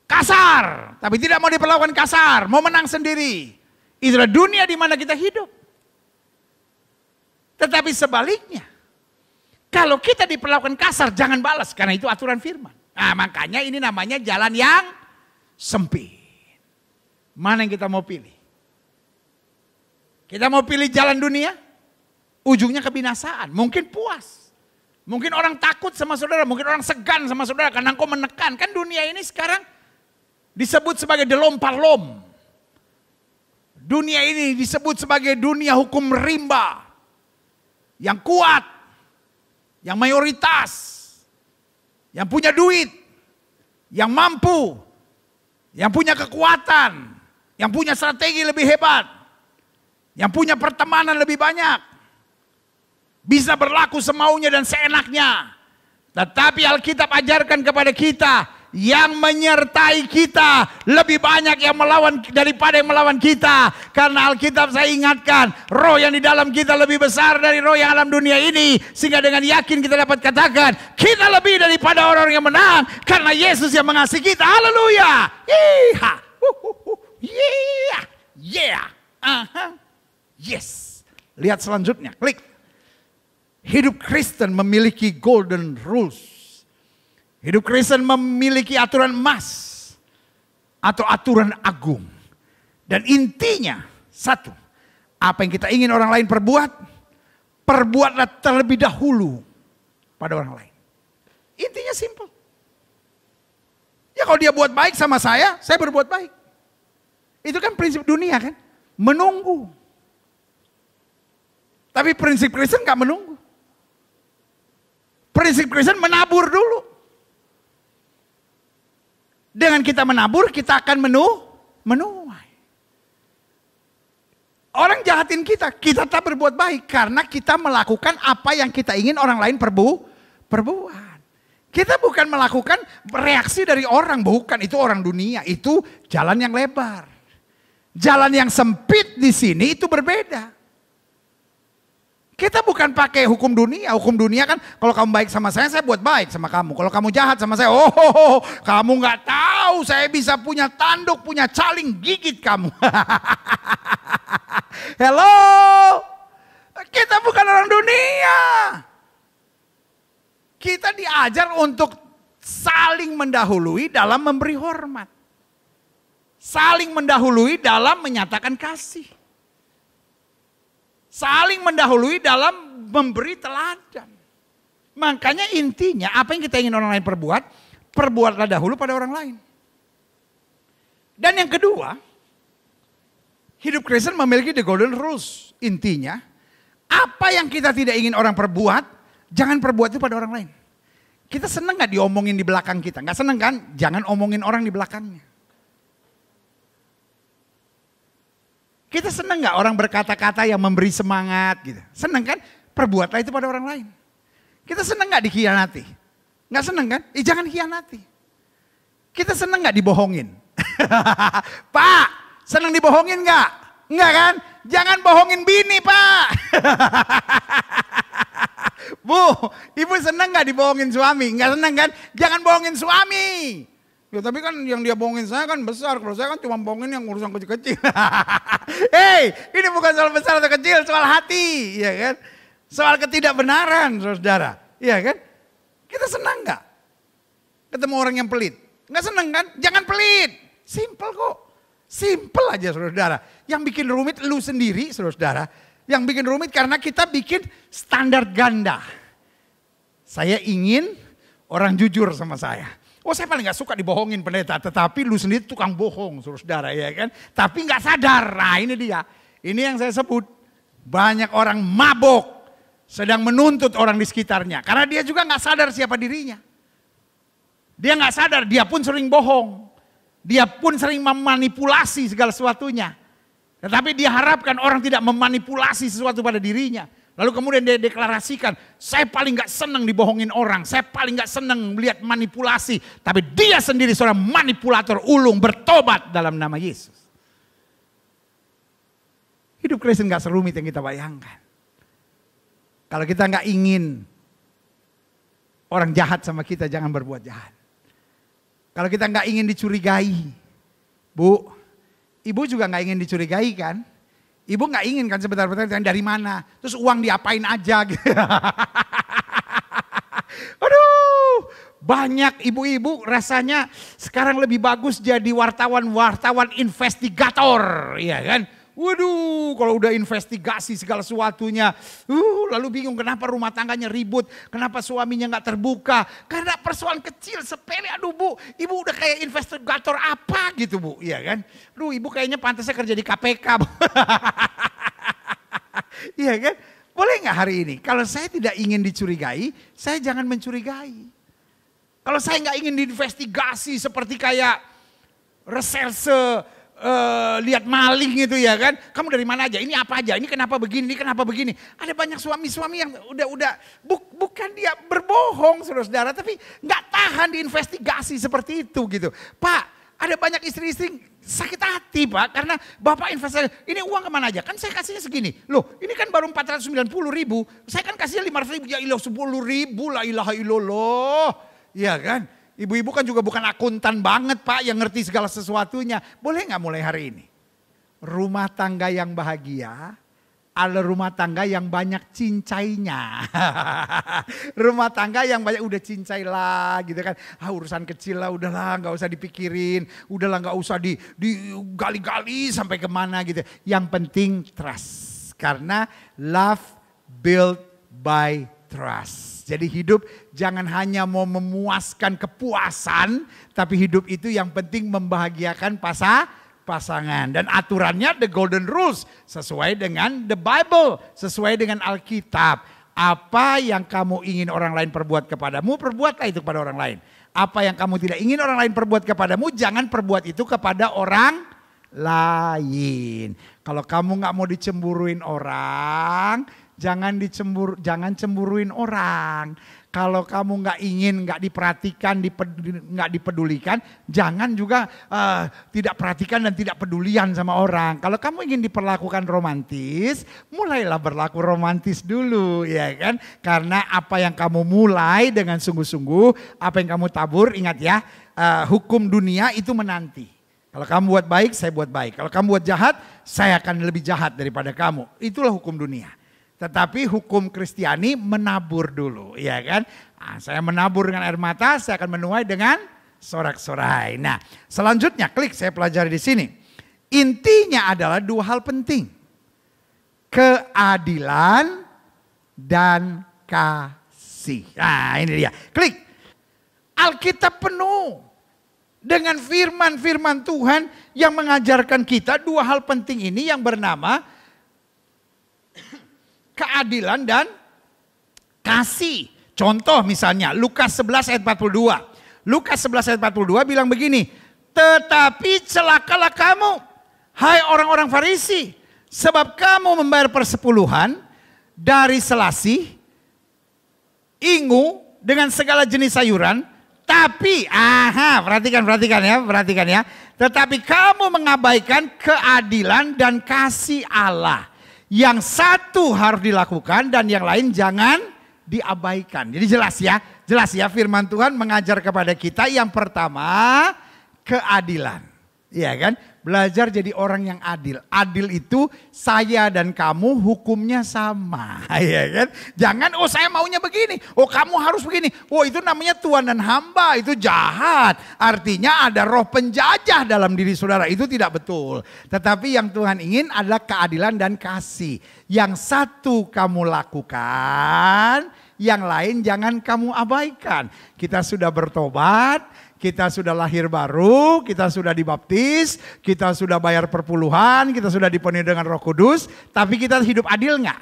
kasar, tapi tidak mau diperlakukan kasar, mau menang sendiri. Itulah dunia di mana kita hidup. Tetapi sebaliknya, kalau kita diperlakukan kasar, jangan balas. Karena itu aturan firman. Nah, makanya ini namanya jalan yang sempit. Mana yang kita mau pilih? Kita mau pilih jalan dunia, ujungnya kebinasaan. Mungkin puas. Mungkin orang takut sama saudara, mungkin orang segan sama saudara karena engkau menekan. Kan dunia ini sekarang disebut sebagai delom-parlom. Dunia ini disebut sebagai dunia hukum rimba. Yang kuat, yang mayoritas, yang punya duit, yang mampu, yang punya kekuatan, yang punya strategi lebih hebat, yang punya pertemanan lebih banyak, bisa berlaku semaunya dan seenaknya. Tetapi Alkitab ajarkan kepada kita, yang menyertai kita lebih banyak yang melawan daripada yang melawan kita. Karena Alkitab saya ingatkan, roh yang di dalam kita lebih besar dari roh yang alam dunia ini. Sehingga dengan yakin kita dapat katakan, kita lebih daripada orang yang menang. Karena Yesus yang mengasihi kita. Haleluya. Yeah. Yes. Lihat selanjutnya, klik. Hidup Kristen memiliki golden rules. Hidup Kristen memiliki aturan emas atau aturan agung. Dan intinya satu, apa yang kita ingin orang lain perbuat, perbuatlah terlebih dahulu pada orang lain. Intinya simple. Ya kalau dia buat baik sama saya berbuat baik. Itu kan prinsip dunia kan, menunggu. Tapi prinsip Kristen gak menunggu. Prinsip Kristen menabur dulu. Dengan kita menabur, kita akan menuai. Orang jahatin kita tak berbuat baik. Karena kita melakukan apa yang kita ingin orang lain perbuat. Kita bukan melakukan reaksi dari orang, bukan. Itu orang dunia, itu jalan yang lebar. Jalan yang sempit di sini itu berbeda. Kita bukan pakai hukum dunia. Hukum dunia kan kalau kamu baik sama saya buat baik sama kamu. Kalau kamu jahat sama saya, kamu nggak tahu saya bisa punya tanduk, punya caling gigit kamu. Hello, kita bukan orang dunia. Kita diajar untuk saling mendahului dalam memberi hormat. Saling mendahului dalam menyatakan kasih. Saling mendahului dalam memberi teladan. Makanya intinya apa yang kita ingin orang lain perbuat, perbuatlah dahulu pada orang lain. Dan yang kedua, hidup Kristen memiliki the golden rules. Intinya, apa yang kita tidak ingin orang perbuat, jangan perbuat itu pada orang lain. Kita senang gak diomongin di belakang kita? Gak senang kan? Jangan omongin orang di belakangnya. Kita senang gak orang berkata-kata yang memberi semangat gitu? Senang kan? Perbuatlah itu pada orang lain. Kita senang gak dikhianati? Gak senang kan? Jangan khianati. Kita senang gak dibohongin? Pak, senang dibohongin gak? Enggak kan? Jangan bohongin bini Pak. Bu, ibu senang gak dibohongin suami? Enggak senang kan? Jangan bohongin suami. Ya tapi kan yang dia bohongin saya kan besar. Kalau saya kan cuma bohongin yang urusan kecil-kecil. Hei, ini bukan soal besar atau kecil, soal hati. Ya kan? Soal ketidakbenaran, saudara. Ya kan? Kita senang gak? Ketemu orang yang pelit. Gak senang kan? Jangan pelit. Simple kok. Simple aja saudara. Yang bikin rumit lu sendiri saudara. Yang bikin rumit karena kita bikin standar ganda. Saya ingin orang jujur sama saya. Oh saya paling gak suka dibohongin pendeta. Tetapi lu sendiri tukang bohong saudara ya kan. Tapi gak sadar. Nah ini dia. Ini yang saya sebut. Banyak orang mabok. Sedang menuntut orang di sekitarnya. Karena dia juga gak sadar siapa dirinya. Dia gak sadar. Dia pun sering bohong. Dia pun sering memanipulasi segala sesuatunya. Tetapi dia harapkan orang tidak memanipulasi sesuatu pada dirinya. Lalu kemudian dia deklarasikan, saya paling gak senang dibohongin orang. Saya paling gak senang melihat manipulasi. Tapi dia sendiri seorang manipulator ulung bertobat dalam nama Yesus. Hidup Kristen gak serumit yang kita bayangkan. Kalau kita gak ingin orang jahat sama kita, jangan berbuat jahat. Kalau kita gak ingin dicurigai, Bu, ibu juga gak ingin dicurigai kan? Ibu gak ingin kan sebentar-bentar dari mana? Terus uang diapain aja gitu. Aduh, banyak ibu-ibu rasanya sekarang lebih bagus jadi wartawan investigator, ya kan? Waduh, kalau udah investigasi segala sesuatunya, lalu bingung kenapa rumah tangganya ribut, kenapa suaminya nggak terbuka, karena persoalan kecil sepele. Aduh bu, ibu udah kayak investigator apa gitu bu, iya kan? Duh, ibu kayaknya pantasnya kerja di KPK. Iya kan? Boleh nggak hari ini? Kalau saya tidak ingin dicurigai, saya jangan mencurigai. Kalau saya nggak ingin diinvestigasi seperti kayak reserse. Lihat maling gitu ya kan, kamu dari mana aja, ini apa aja, ini kenapa begini, Ada banyak suami-suami yang bukan dia berbohong saudara-saudara, tapi nggak tahan diinvestigasi seperti itu gitu. Pak, ada banyak istri-istri sakit hati pak, karena bapak investasi, ini uang kemana aja, kan saya kasihnya segini, loh ini kan baru 490.000, saya kan kasihnya 500.000, ya ilah 10.000, la ilaha illallah, ya kan. Ibu-ibu kan juga bukan akuntan banget pak yang ngerti segala sesuatunya. Boleh nggak mulai hari ini? Rumah tangga yang bahagia adalah rumah tangga yang banyak cincainya. Rumah tangga yang banyak udah cincai lah gitu kan. Urusan kecil lah udahlah nggak usah dipikirin. Udahlah nggak usah digali-gali sampai kemana gitu. Yang penting trust. Karena love built by trust. Jadi hidup jangan hanya mau memuaskan kepuasan, tapi hidup itu yang penting membahagiakan pasangan. Dan aturannya the golden rules, sesuai dengan the Bible, sesuai dengan Alkitab. Apa yang kamu ingin orang lain perbuat kepadamu, perbuatlah itu kepada orang lain. Apa yang kamu tidak ingin orang lain perbuat kepadamu, jangan perbuat itu kepada orang lain. Kalau kamu gak mau dicemburuin orang, jangan cemburuin orang. Kalau kamu nggak diperhatikan, nggak dipedulikan, jangan juga tidak perhatikan dan tidak pedulian sama orang. Kalau kamu ingin diperlakukan romantis, mulailah berlaku romantis dulu, ya kan? Karena apa yang kamu mulai dengan sungguh-sungguh, apa yang kamu tabur, ingat ya, hukum dunia itu menanti. Kalau kamu buat baik, saya buat baik. Kalau kamu buat jahat, saya akan lebih jahat daripada kamu. Itulah hukum dunia. Tetapi hukum Kristiani menabur dulu, ya kan? Saya menabur dengan air mata, saya akan menuai dengan sorak-sorai. Nah, selanjutnya saya pelajari di sini. Intinya adalah dua hal penting. Keadilan dan kasih. Nah, ini dia. Klik. Alkitab penuh dengan firman-firman Tuhan yang mengajarkan kita dua hal penting ini yang bernama keadilan dan kasih. Contoh misalnya Lukas 11 ayat 42. Lukas 11 ayat 42 bilang begini. Tetapi celakalah kamu, hai orang-orang Farisi. Sebab kamu membayar persepuluhan dari selasih, ingu dengan segala jenis sayuran. Tapi, perhatikan ya. Tetapi kamu mengabaikan keadilan dan kasih Allah. Yang satu harus dilakukan dan yang lain jangan diabaikan. Jadi jelas ya firman Tuhan mengajar kepada kita yang pertama keadilan. Iya kan? Belajar jadi orang yang adil. Adil itu saya dan kamu hukumnya sama. Iya kan? Jangan saya maunya begini. Kamu harus begini. Itu namanya tuan dan hamba. Itu jahat. Artinya ada roh penjajah dalam diri saudara. Itu tidak betul. Tetapi yang Tuhan ingin adalah keadilan dan kasih. Yang satu kamu lakukan, yang lain jangan kamu abaikan. Kita sudah bertobat. Kita sudah lahir baru, kita sudah dibaptis, kita sudah bayar perpuluhan, kita sudah dipenuhi dengan Roh Kudus, tapi kita hidup adil nggak?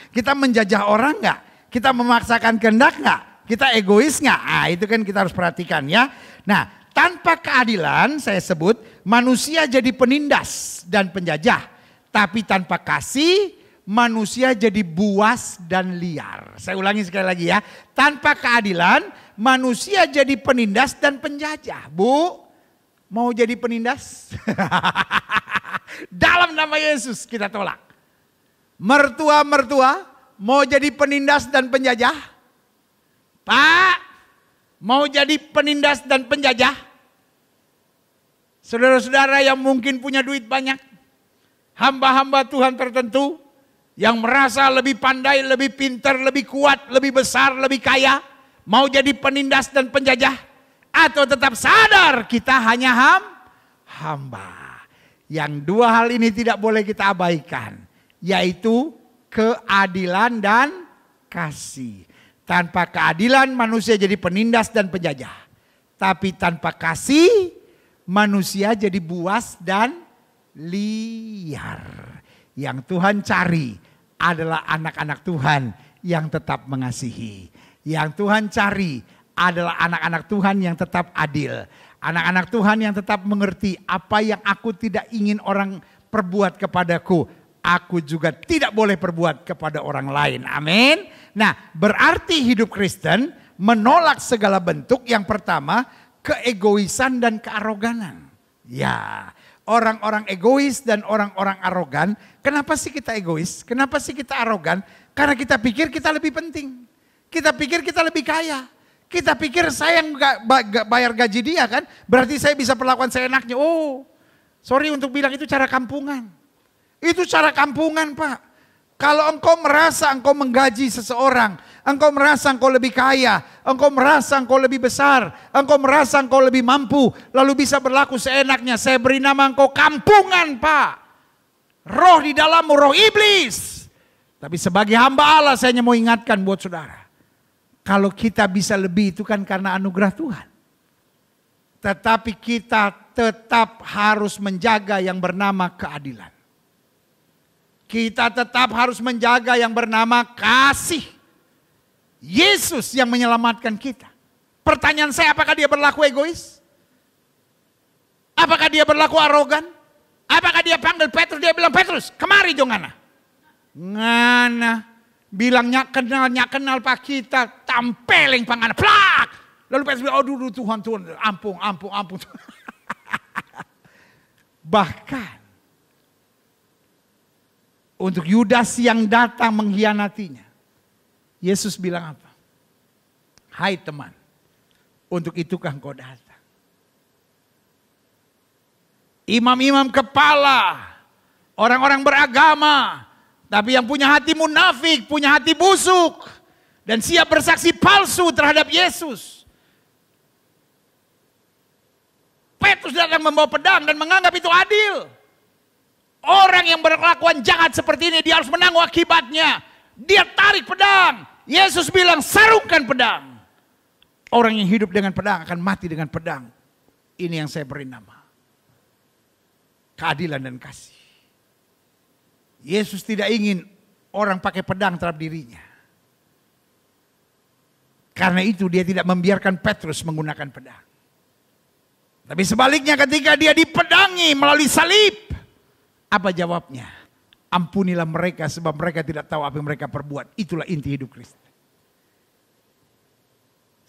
Kita menjajah orang nggak? Kita memaksakan kehendak nggak? Kita egois nggak? Itu kan kita harus perhatikan ya. Nah, tanpa keadilan saya sebut manusia jadi penindas dan penjajah, tapi tanpa kasih manusia jadi buas dan liar. Saya ulangi sekali lagi ya. Tanpa keadilan manusia jadi penindas dan penjajah. Bu, mau jadi penindas? Dalam nama Yesus kita tolak. Mertua-mertua mau jadi penindas dan penjajah? Pak, mau jadi penindas dan penjajah? Saudara-saudara yang mungkin punya duit banyak, hamba-hamba Tuhan tertentu, yang merasa lebih pandai, lebih pintar, lebih kuat, lebih besar, lebih kaya. Mau jadi penindas dan penjajah? Atau tetap sadar kita hanya hamba? Yang dua hal ini tidak boleh kita abaikan. Yaitu keadilan dan kasih. Tanpa keadilan manusia jadi penindas dan penjajah. Tapi tanpa kasih manusia jadi buas dan liar. Yang Tuhan cari adalah anak-anak Tuhan yang tetap mengasihi. Yang Tuhan cari adalah anak-anak Tuhan yang tetap adil. Anak-anak Tuhan yang tetap mengerti apa yang aku tidak ingin orang perbuat kepadaku, aku juga tidak boleh perbuat kepada orang lain. Amin. Nah, berarti hidup Kristen menolak segala bentuk yang pertama, keegoisan dan kearoganan. Ya, orang-orang egois dan orang-orang arogan. Kenapa sih kita egois? Kenapa sih kita arogan? Karena kita pikir kita lebih penting. Kita pikir kita lebih kaya. Kita pikir saya yang bayar gaji dia kan, berarti saya bisa perlakuan seenaknya. Oh, sorry untuk bilang itu cara kampungan. Itu cara kampungan, Pak. Kalau engkau merasa engkau menggaji seseorang, engkau merasa engkau lebih kaya, engkau merasa engkau lebih besar, engkau merasa engkau lebih mampu, lalu bisa berlaku seenaknya, saya beri nama engkau kampungan, Pak. Roh di dalammu, roh iblis. Tapi sebagai hamba Allah saya hanya mau ingatkan buat saudara. Kalau kita bisa lebih itu kan karena anugerah Tuhan. Tetapi kita tetap harus menjaga yang bernama keadilan. Kita tetap harus menjaga yang bernama kasih. Yesus yang menyelamatkan kita. Pertanyaan saya, apakah dia berlaku egois? Apakah dia berlaku arogan? Apakah dia panggil Petrus, dia bilang, Petrus kemari dong ngana. Ngana. Bilang nyak kenal Pak kita, tampeleng pangana, plak. Lalu Petrus bilang, oh dulu Tuhan, ampun. Bahkan untuk Yudas yang datang mengkhianatinya, Yesus bilang apa? Hai teman, untuk itukah engkau datang? Imam-imam kepala, orang-orang beragama, tapi yang punya hati munafik, punya hati busuk, dan siap bersaksi palsu terhadap Yesus. Petrus datang membawa pedang dan menganggap itu adil. Orang yang berkelakuan jahat seperti ini, dia harus menanggung akibatnya. Dia tarik pedang. Yesus bilang, sarungkan pedang. Orang yang hidup dengan pedang akan mati dengan pedang. Ini yang saya beri nama keadilan dan kasih. Yesus tidak ingin orang pakai pedang terhadap dirinya. Karena itu dia tidak membiarkan Petrus menggunakan pedang. Tapi sebaliknya ketika dia dipedangi melalui salib, apa jawabnya? Ampunilah mereka sebab mereka tidak tahu apa yang mereka perbuat. Itulah inti hidup Kristen.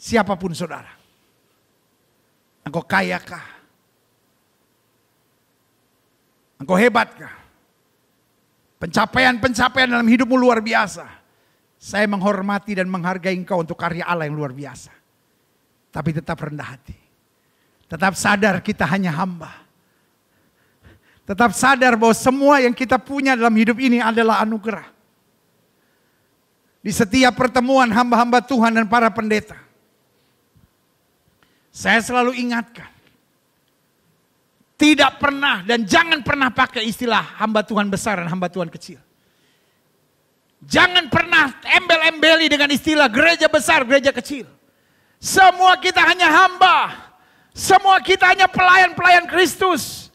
Siapapun saudara, engkau kayakah? Engkau hebatkah? Pencapaian-pencapaian dalam hidupmu luar biasa. Saya menghormati dan menghargai engkau untuk karya Allah yang luar biasa. Tapi tetap rendah hati. Tetap sadar kita hanya hamba. Tetap sadar bahwa semua yang kita punya dalam hidup ini adalah anugerah. Di setiap pertemuan hamba-hamba Tuhan dan para pendeta, saya selalu ingatkan. Tidak pernah dan jangan pernah pakai istilah hamba Tuhan besar dan hamba Tuhan kecil. Jangan pernah embel-embeli dengan istilah gereja besar, gereja kecil. Semua kita hanya hamba. Semua kita hanya pelayan-pelayan Kristus.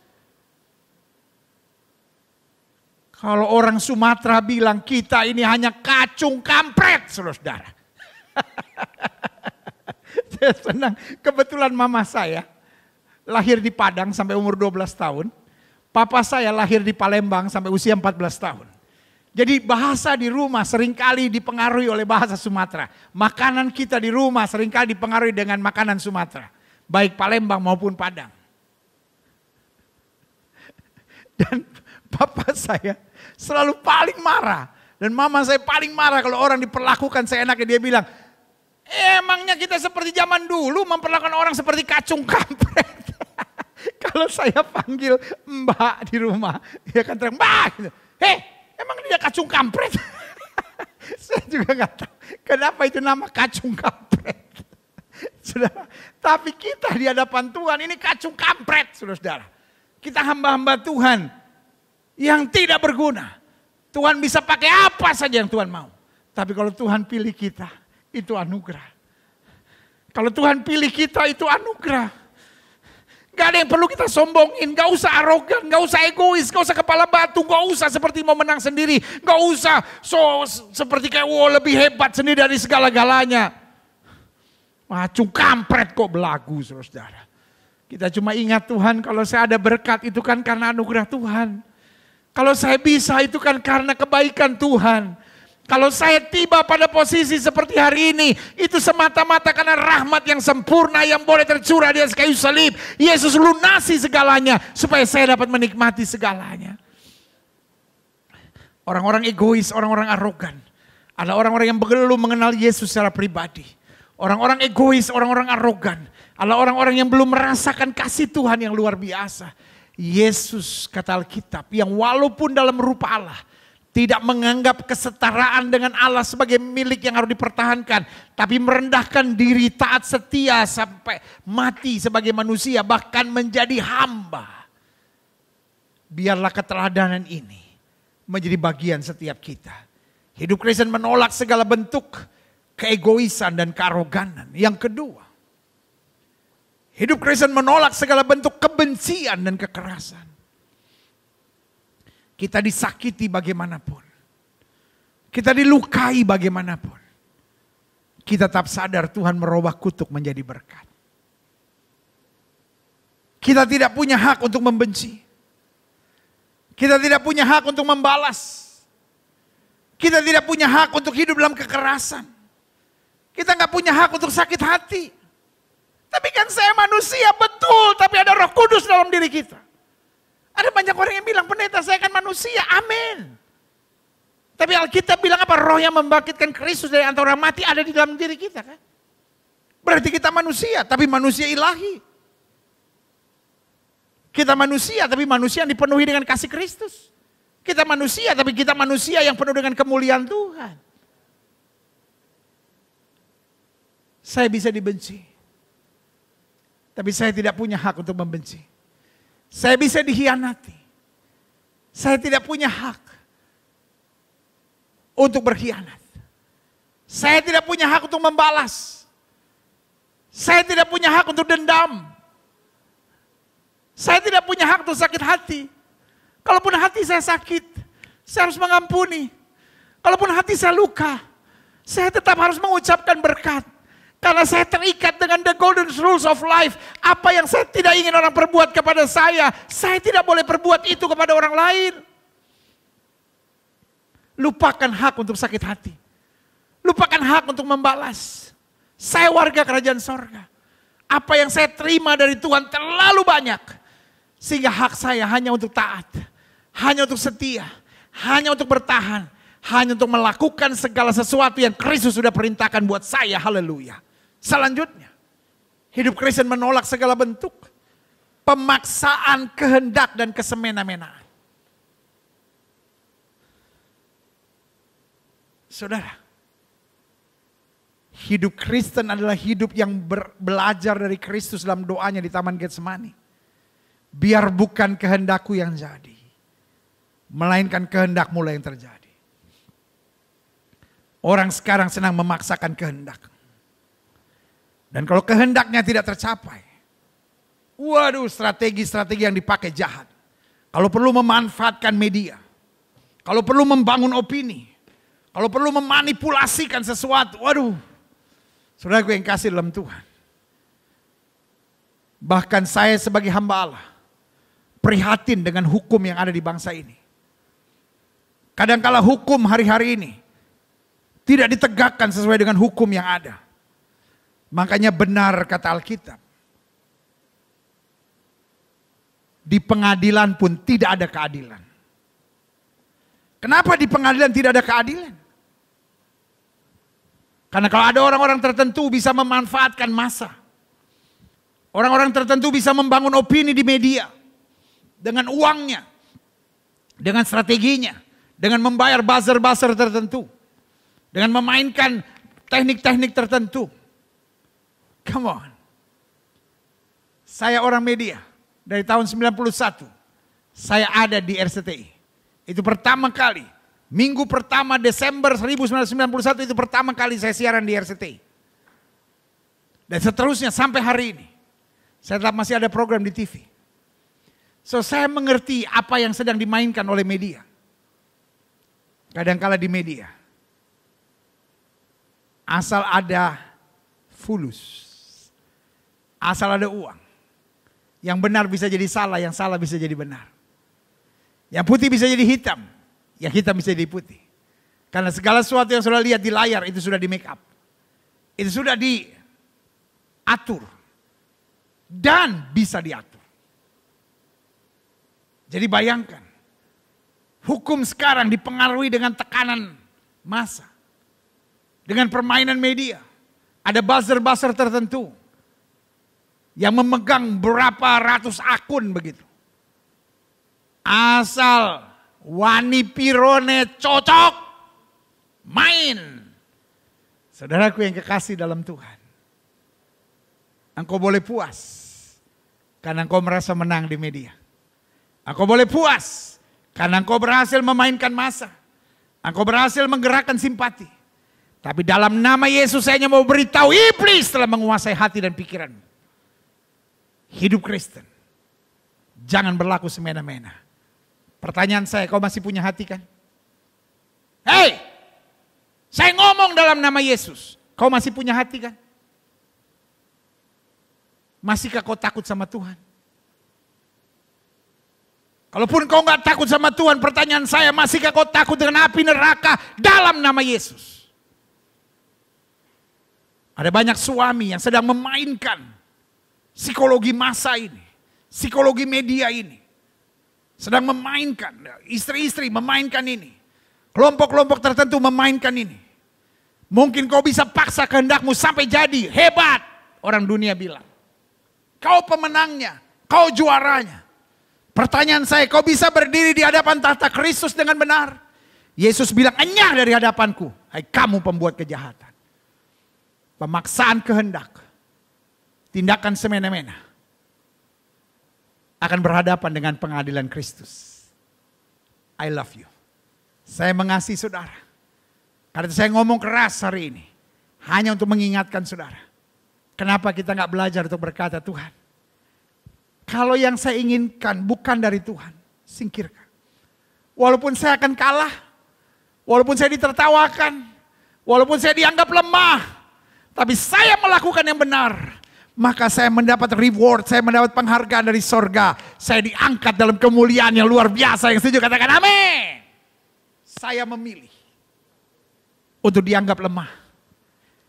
Kalau orang Sumatera bilang kita ini hanya kacung kampret, saudara. Saya senang, kebetulan mama saya lahir di Padang sampai umur 12 tahun. Papa saya lahir di Palembang sampai usia 14 tahun. Jadi bahasa di rumah seringkali dipengaruhi oleh bahasa Sumatera. Makanan kita di rumah seringkali dipengaruhi dengan makanan Sumatera. Baik Palembang maupun Padang. Dan papa saya selalu paling marah. Dan mama saya paling marah kalau orang diperlakukan seenaknya. Dia bilang, emangnya kita seperti zaman dulu memperlakukan orang seperti kacung kampret. Kalau saya panggil mbak di rumah, dia akan teriak, mbak, hei emang dia kacung kampret? Saya juga gak tahu kenapa itu nama kacung kampret. Saudara, tapi kita di hadapan Tuhan ini kacung kampret, saudara-saudara. Kita hamba-hamba Tuhan yang tidak berguna. Tuhan bisa pakai apa saja yang Tuhan mau. Tapi kalau Tuhan pilih kita, itu anugerah. Kalau Tuhan pilih kita, itu anugerah. Gak ada yang perlu kita sombongin, gak usah arogan, gak usah egois, gak usah kepala batu, gak usah seperti mau menang sendiri, gak usah seperti kayak lebih hebat sendiri dari segala-galanya. Macung kampret kok belagu, saudara. Kita cuma ingat Tuhan, kalau saya ada berkat itu kan karena anugerah Tuhan. Kalau saya bisa itu kan karena kebaikan Tuhan. Kalau saya tiba pada posisi seperti hari ini, itu semata-mata karena rahmat yang sempurna yang boleh tercurah di atas kayu salib. Yesus lunasi segalanya supaya saya dapat menikmati segalanya. Orang-orang egois, orang-orang arogan, ada orang-orang yang belum mengenal Yesus secara pribadi. Orang-orang egois, orang-orang arogan, adalah orang-orang yang belum merasakan kasih Tuhan yang luar biasa. Yesus, kata Alkitab, yang walaupun dalam rupa Allah, tidak menganggap kesetaraan dengan Allah sebagai milik yang harus dipertahankan. Tapi merendahkan diri, taat setia sampai mati sebagai manusia, bahkan menjadi hamba. Biarlah keteladanan ini menjadi bagian setiap kita. Hidup Kristen menolak segala bentuk keegoisan dan kearoganan. Yang kedua, hidup Kristen menolak segala bentuk kebencian dan kekerasan. Kita disakiti bagaimanapun. Kita dilukai bagaimanapun. Kita tetap sadar Tuhan merubah kutuk menjadi berkat. Kita tidak punya hak untuk membenci. Kita tidak punya hak untuk membalas. Kita tidak punya hak untuk hidup dalam kekerasan. Kita nggak punya hak untuk sakit hati. Tapi kan saya manusia, betul. Tapi ada Roh Kudus dalam diri kita. Ada banyak orang yang bilang, pendeta saya kan manusia, amin. Tapi Alkitab bilang apa? Roh yang membangkitkan Kristus dari antara orang mati ada di dalam diri kita kan. Berarti kita manusia, tapi manusia ilahi. Kita manusia, tapi manusia yang dipenuhi dengan kasih Kristus. Kita manusia, tapi kita manusia yang penuh dengan kemuliaan Tuhan. Saya bisa dibenci. Tapi saya tidak punya hak untuk membenci. Saya bisa dikhianati. Saya tidak punya hak untuk berkhianat. Saya tidak punya hak untuk membalas. Saya tidak punya hak untuk dendam. Saya tidak punya hak untuk sakit hati. Kalaupun hati saya sakit, saya harus mengampuni. Kalaupun hati saya luka, saya tetap harus mengucapkan berkat. Karena saya terikat dengan the golden rules of life. Apa yang saya tidak ingin orang perbuat kepada saya tidak boleh perbuat itu kepada orang lain. Lupakan hak untuk sakit hati. Lupakan hak untuk membalas. Saya warga kerajaan sorga. Apa yang saya terima dari Tuhan terlalu banyak. Sehingga hak saya hanya untuk taat. Hanya untuk setia. Hanya untuk bertahan. Hanya untuk melakukan segala sesuatu yang Kristus sudah perintahkan buat saya. Haleluya. Selanjutnya, hidup Kristen menolak segala bentuk pemaksaan kehendak dan kesemena-menaan. Saudara, hidup Kristen adalah hidup yang belajar dari Kristus dalam doanya di Taman Getsemani. Biar bukan kehendakku yang jadi, melainkan kehendakmu lah yang terjadi. Orang sekarang senang memaksakan kehendak. Dan kalau kehendaknya tidak tercapai, waduh, strategi-strategi yang dipakai jahat. Kalau perlu memanfaatkan media, kalau perlu membangun opini, kalau perlu memanipulasikan sesuatu, waduh. Saudaraku yang kasih dalam Tuhan. Bahkan saya sebagai hamba Allah, prihatin dengan hukum yang ada di bangsa ini. Kadangkala hukum hari-hari ini tidak ditegakkan sesuai dengan hukum yang ada. Makanya benar kata Alkitab. Di pengadilan pun tidak ada keadilan. Kenapa di pengadilan tidak ada keadilan? Karena kalau ada orang-orang tertentu bisa memanfaatkan massa. Orang-orang tertentu bisa membangun opini di media. Dengan uangnya. Dengan strateginya. Dengan membayar buzzer-buzzer tertentu. Dengan memainkan teknik-teknik tertentu. Come on. Saya orang media. Dari tahun 91. Saya ada di RCTI. Itu pertama kali. Minggu pertama Desember 1991 itu pertama kali saya siaran di RCTI. Dan seterusnya sampai hari ini. Saya tetap masih ada program di TV. So saya mengerti apa yang sedang dimainkan oleh media. Kadangkala di media. Asal ada fulus. Asal ada uang. Yang benar bisa jadi salah, yang salah bisa jadi benar. Yang putih bisa jadi hitam. Yang hitam bisa jadi putih. Karena segala sesuatu yang sudah lihat di layar itu sudah di make up. Itu sudah diatur. Dan bisa diatur. Jadi bayangkan. Hukum sekarang dipengaruhi dengan tekanan massa. Dengan permainan media. Ada buzzer-buzzer tertentu. Yang memegang berapa ratus akun begitu. Asal wani pirone cocok. Main. Saudaraku yang kekasih dalam Tuhan. Engkau boleh puas. Karena engkau merasa menang di media. Engkau boleh puas. Karena engkau berhasil memainkan massa. Engkau berhasil menggerakkan simpati. Tapi dalam nama Yesus saya hanya mau beritahu iblis telah menguasai hati dan pikiranmu. Hidup Kristen. Jangan berlaku semena-mena. Pertanyaan saya, kau masih punya hati kan? Hei! Saya ngomong dalam nama Yesus. Kau masih punya hati kan? Masihkah kau takut sama Tuhan? Kalaupun kau gak takut sama Tuhan, pertanyaan saya, masihkah kau takut dengan api neraka dalam nama Yesus? Ada banyak suami yang sedang memainkan psikologi massa ini, psikologi media ini. Sedang memainkan, istri-istri memainkan ini. Kelompok-kelompok tertentu memainkan ini. Mungkin kau bisa paksa kehendakmu sampai jadi, hebat. Orang dunia bilang. Kau pemenangnya, kau juaranya. Pertanyaan saya, kau bisa berdiri di hadapan tahta Kristus dengan benar? Yesus bilang, enyah dari hadapanku. Hai kamu pembuat kejahatan. Pemaksaan kehendak. Tindakan semena-mena. Akan berhadapan dengan pengadilan Kristus. I love you. Saya mengasihi saudara. Karena saya ngomong keras hari ini. Hanya untuk mengingatkan saudara. Kenapa kita gak belajar untuk berkata Tuhan. Kalau yang saya inginkan bukan dari Tuhan, singkirkan. Walaupun saya akan kalah, walaupun saya ditertawakan, walaupun saya dianggap lemah, tapi saya melakukan yang benar, maka saya mendapat reward, saya mendapat penghargaan dari sorga. Saya diangkat dalam kemuliaan yang luar biasa. Yang setuju katakan amin. Saya memilih untuk dianggap lemah.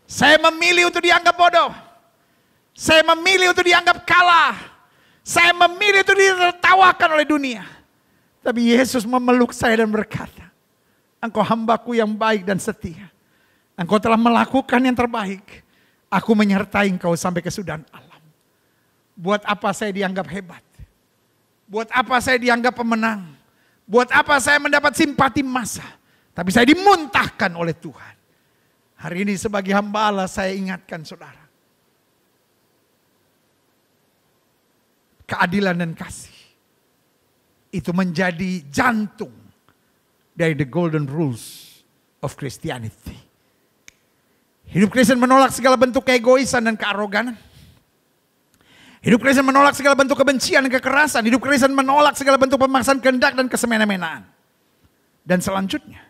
Saya memilih untuk dianggap bodoh. Saya memilih untuk dianggap kalah. Saya memilih untuk ditertawakan oleh dunia. Tapi Yesus memeluk saya dan berkata, engkau hambaku yang baik dan setia. Engkau telah melakukan yang terbaik. Aku menyertai engkau sampai kesudahan alam. Buat apa saya dianggap hebat? Buat apa saya dianggap pemenang? Buat apa saya mendapat simpati massa? Tapi saya dimuntahkan oleh Tuhan. Hari ini sebagai hamba Allah saya ingatkan saudara. Keadilan dan kasih. Itu menjadi jantung dari the golden rules of Christianity. Hidup Kristen menolak segala bentuk keegoisan dan kearoganan. Hidup Kristen menolak segala bentuk kebencian dan kekerasan. Hidup Kristen menolak segala bentuk pemaksaan kehendak dan kesemena-menaan. Dan selanjutnya,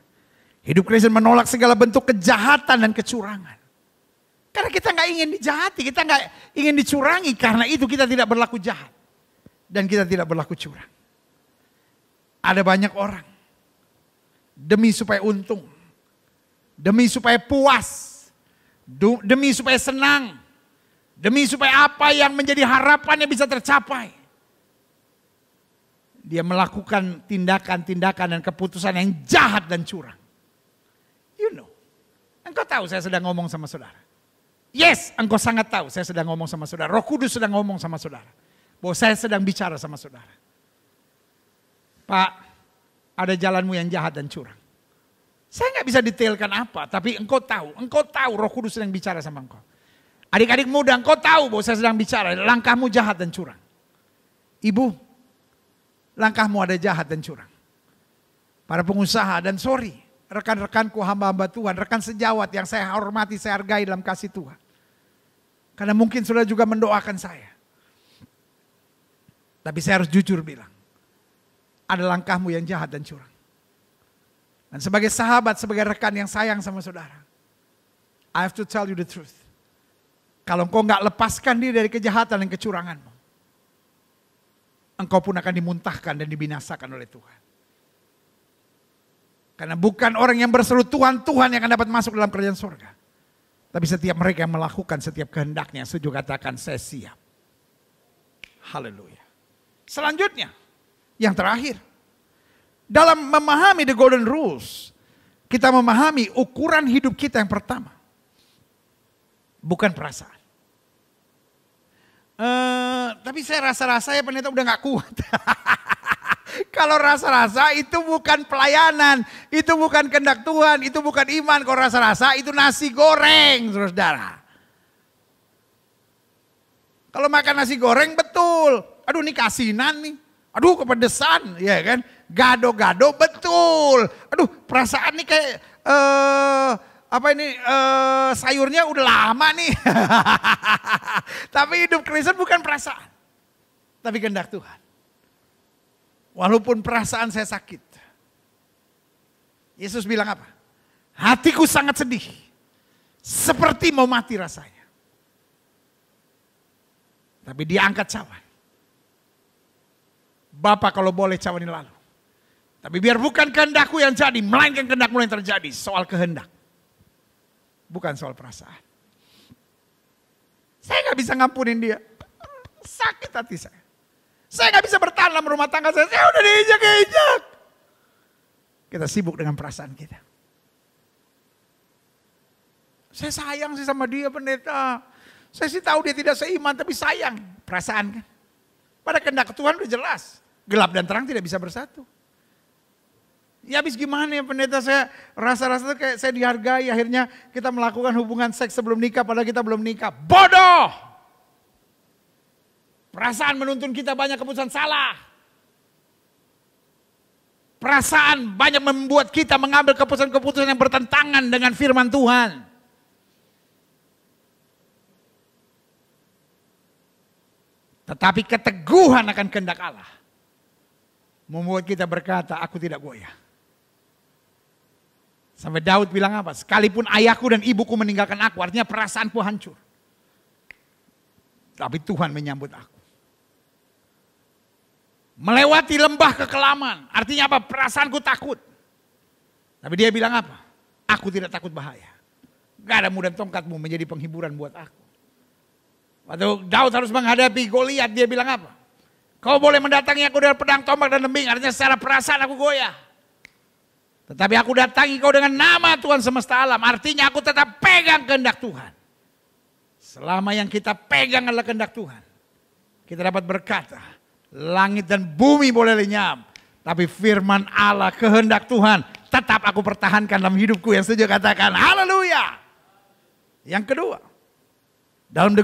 hidup Kristen menolak segala bentuk kejahatan dan kecurangan. Karena kita nggak ingin dijahati, kita nggak ingin dicurangi. Karena itu kita tidak berlaku jahat. Dan kita tidak berlaku curang. Ada banyak orang. Demi supaya untung. Demi supaya puas. Demi supaya senang. Demi supaya apa yang menjadi harapannya bisa tercapai. Dia melakukan tindakan-tindakan dan keputusan yang jahat dan curang. You know. Engkau tahu saya sedang ngomong sama saudara. Yes, engkau sangat tahu saya sedang ngomong sama saudara. Roh Kudus sedang ngomong sama saudara. Bahwa saya sedang bicara sama saudara. Pak, ada jalanmu yang jahat dan curang. Saya nggak bisa detailkan apa, tapi engkau tahu Roh Kudus sedang bicara sama engkau. Adik-adik muda, engkau tahu bahwa saya sedang bicara, langkahmu jahat dan curang. Ibu, langkahmu ada jahat dan curang. Para pengusaha dan sorry, rekan-rekanku hamba-hamba Tuhan, rekan sejawat yang saya hormati, saya hargai dalam kasih Tuhan. Karena mungkin saudara juga mendoakan saya. Tapi saya harus jujur bilang, ada langkahmu yang jahat dan curang. Dan sebagai sahabat, sebagai rekan yang sayang sama saudara, I have to tell you the truth. Kalau engkau nggak lepaskan diri dari kejahatan dan kecuranganmu, engkau pun akan dimuntahkan dan dibinasakan oleh Tuhan. Karena bukan orang yang berseru Tuhan, Tuhan yang akan dapat masuk dalam kerajaan surga. Tapi setiap mereka yang melakukan setiap kehendaknya, setuju katakan saya siap. Haleluya. Selanjutnya, yang terakhir. Dalam memahami the golden rules, kita memahami ukuran hidup kita yang pertama. Bukan perasaan. Tapi saya rasa-rasa ya pendeta udah gak kuat. Kalau rasa-rasa itu bukan pelayanan, itu bukan kehendak Tuhan, itu bukan iman. Kalau rasa-rasa itu nasi goreng, saudara. Kalau makan nasi goreng betul. Aduh ini kasinan nih. Aduh kepedesan, ya kan. Gado-gado betul. Aduh perasaan nih kayak sayurnya udah lama nih. Tapi hidup Kristen bukan perasaan. Tapi kehendak Tuhan. Walaupun perasaan saya sakit. Yesus bilang apa? Hatiku sangat sedih. Seperti mau mati rasanya. Tapi dia angkat cawan. Bapa kalau boleh cawan ini lalu. Tapi biar bukan kehendakku yang jadi, melainkan kehendakmu yang terjadi. Soal kehendak. Bukan soal perasaan. Saya gak bisa ngampunin dia. Sakit hati saya. Saya gak bisa bertahan dalam rumah tangga saya. Saya udah diinjak-injak. Kita sibuk dengan perasaan kita. Saya sayang sih sama dia pendeta. Saya sih tahu dia tidak seiman tapi sayang. Perasaan kan. Pada kehendak Tuhan udah jelas. Gelap dan terang tidak bisa bersatu. Ya habis gimana ya pendeta, saya rasa-rasa kayak saya dihargai. Akhirnya kita melakukan hubungan seks sebelum nikah padahal kita belum nikah. Bodoh! Perasaan menuntun kita banyak keputusan salah. Perasaan banyak membuat kita mengambil keputusan-keputusan yang bertentangan dengan firman Tuhan. Tetapi keteguhan akan kehendak Allah membuat kita berkata, aku tidak goyah. Sampai Daud bilang apa? Sekalipun ayahku dan ibuku meninggalkan aku, artinya perasaanku hancur. Tapi Tuhan menyambut aku. Melewati lembah kekelaman, artinya apa? Perasaanku takut. Tapi dia bilang apa? Aku tidak takut bahaya. Gadamu dan tongkatmu menjadi penghiburan buat aku. Waktu Daud harus menghadapi Goliat, dia bilang apa? Kau boleh mendatangi aku dengan pedang, tombak dan lembing, artinya secara perasaan aku goyah. Tetapi aku datangi kau dengan nama Tuhan semesta alam, artinya aku tetap pegang kehendak Tuhan. Selama yang kita pegang adalah kehendak Tuhan, kita dapat berkata, langit dan bumi boleh lenyap, tapi firman Allah, kehendak Tuhan, tetap aku pertahankan dalam hidupku. Yang setuju katakan haleluya. Yang kedua, dalam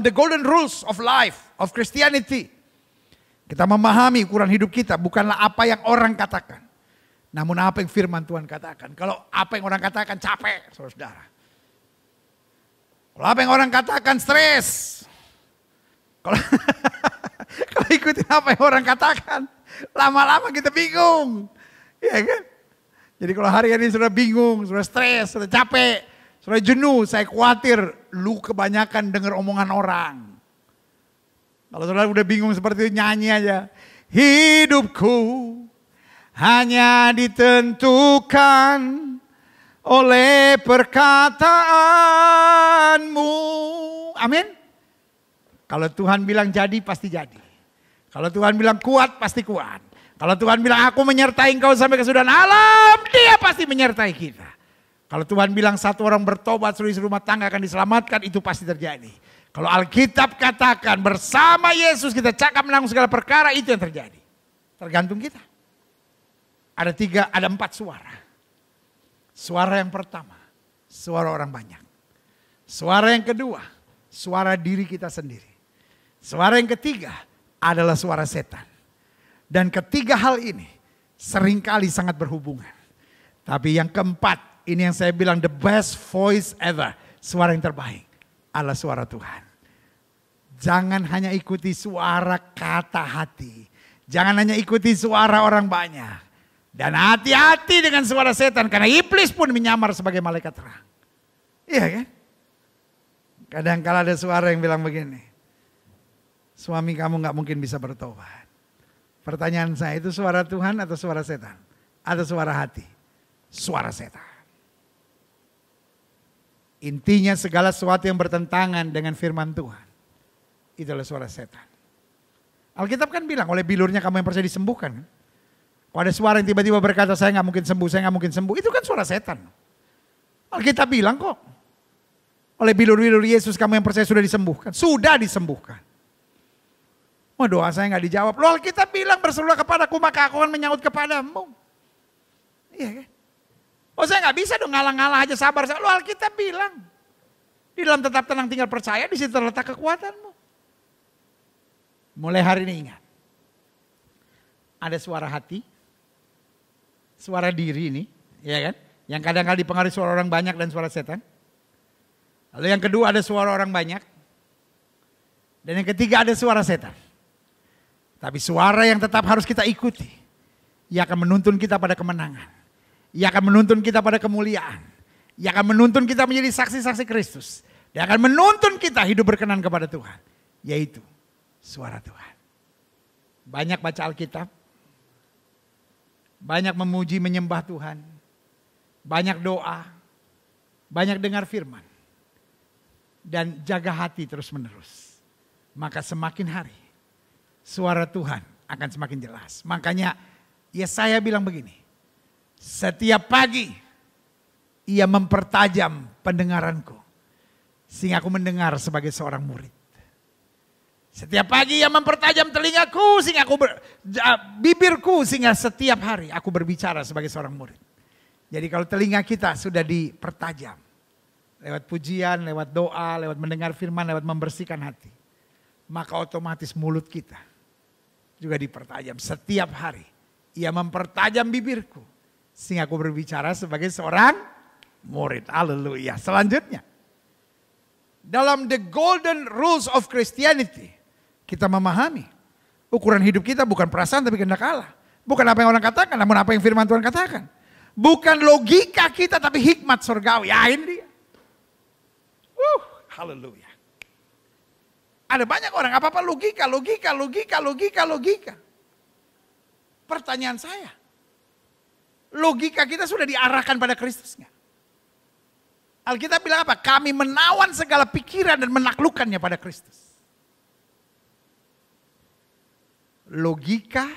the golden rules of life, of Christianity, kita memahami ukuran hidup kita bukanlah apa yang orang katakan, namun apa yang firman Tuhan katakan. Kalau apa yang orang katakan capek, saudara. Kalau apa yang orang katakan stres. Kalau ikutin apa yang orang katakan, lama-lama kita bingung. Ya kan? Jadi kalau hari ini sudah bingung, sudah stres, sudah capek, sudah jenuh, saya khawatir lu kebanyakan dengar omongan orang. Kalau saudara udah bingung seperti itu, nyanyi aja. Hidupku hanya ditentukan oleh perkataanmu. Amin. Kalau Tuhan bilang jadi, pasti jadi. Kalau Tuhan bilang kuat, pasti kuat. Kalau Tuhan bilang aku menyertai engkau sampai kesudahan alam, dia pasti menyertai kita. Kalau Tuhan bilang satu orang bertobat, seluruh rumah tangga akan diselamatkan, itu pasti terjadi. Kalau Alkitab katakan bersama Yesus kita cakap menanggung segala perkara, itu yang terjadi. Tergantung kita. Ada 4 suara. Suara yang pertama, suara orang banyak. Suara yang kedua, suara diri kita sendiri. Suara yang ketiga adalah suara setan. Dan ketiga hal ini seringkali sangat berhubungan. Tapi yang keempat, ini yang saya bilang the best voice ever. Suara yang terbaik adalah suara Tuhan. Jangan hanya ikuti suara kata hati. Jangan hanya ikuti suara orang banyak. Dan hati-hati dengan suara setan. Karena iblis pun menyamar sebagai malaikat terang. Iya kan? Kadang-kala ada suara yang bilang begini. Suami kamu gak mungkin bisa bertobat. Pertanyaan saya, itu suara Tuhan atau suara setan? Atau suara hati? Suara setan. Intinya segala sesuatu yang bertentangan dengan firman Tuhan. Itu adalah suara setan. Alkitab kan bilang, oleh bilurnya kamu yang percaya disembuhkan. Kalau ada suara yang tiba-tiba berkata, saya gak mungkin sembuh, saya gak mungkin sembuh. Itu kan suara setan. Alkitab bilang kok. Oleh bilur-bilur Yesus kamu yang percaya sudah disembuhkan. Sudah disembuhkan. Oh, doa saya gak dijawab. Loh, Alkitab bilang berserulah kepadaku maka aku akan menyaut kepadamu. Iya kan? Oh, saya gak bisa dong ngalah-ngalah aja sabar. Loh, Alkitab bilang. Di dalam tetap tenang tinggal percaya, di situ terletak kekuatanmu. Mulai hari ini ingat. Ada suara hati. Suara diri ini. Ya kan? Yang kadang-kadang dipengaruhi suara orang banyak dan suara setan. Lalu yang kedua ada suara orang banyak. Dan yang ketiga ada suara setan. Tapi suara yang tetap harus kita ikuti. Ia akan menuntun kita pada kemenangan. Ia akan menuntun kita pada kemuliaan. Ia akan menuntun kita menjadi saksi-saksi Kristus. Dia akan menuntun kita hidup berkenan kepada Tuhan. Yaitu suara Tuhan. Banyak baca Alkitab. Banyak memuji menyembah Tuhan. Banyak doa. Banyak dengar firman. Dan jaga hati terus menerus. Maka semakin hari suara Tuhan akan semakin jelas. Makanya Yesaya bilang begini. Setiap pagi ia mempertajam pendengaranku. Sehingga aku mendengar sebagai seorang murid. Setiap pagi ia mempertajam telingaku. Sehingga bibirku. Sehingga setiap hari aku berbicara sebagai seorang murid. Jadi kalau telinga kita sudah dipertajam. Lewat pujian, lewat doa, lewat mendengar firman, lewat membersihkan hati. Maka otomatis mulut kita juga dipertajam. Setiap hari ia mempertajam bibirku. Sehingga aku berbicara sebagai seorang murid. Haleluya. Selanjutnya. Dalam the golden rules of Christianity. Kita memahami. Ukuran hidup kita bukan perasaan tapi kehendak Allah. Bukan apa yang orang katakan namun apa yang firman Tuhan katakan. Bukan logika kita tapi hikmat surgawi. Ya ini dia. Haleluya. Ada banyak orang, apa-apa logika. Pertanyaan saya, logika kita sudah diarahkan pada Kristus nggak? Alkitab bilang apa? Kami menawan segala pikiran dan menaklukkannya pada Kristus. Logika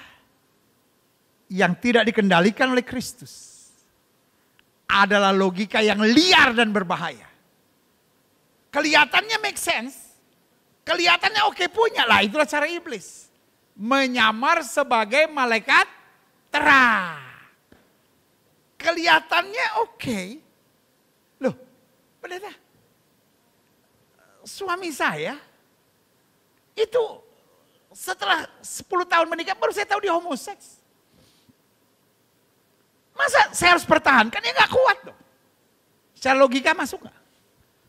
yang tidak dikendalikan oleh Kristus adalah logika yang liar dan berbahaya. Kelihatannya make sense. Kelihatannya oke punya lah. Itulah cara iblis. Menyamar sebagai malaikat terang. Kelihatannya oke. Loh, pendeta. Suami saya itu setelah 10 tahun menikah baru saya tahu dia homoseks. Masa saya harus pertahankan? Ya gak kuat dong. Secara logika masuk gak?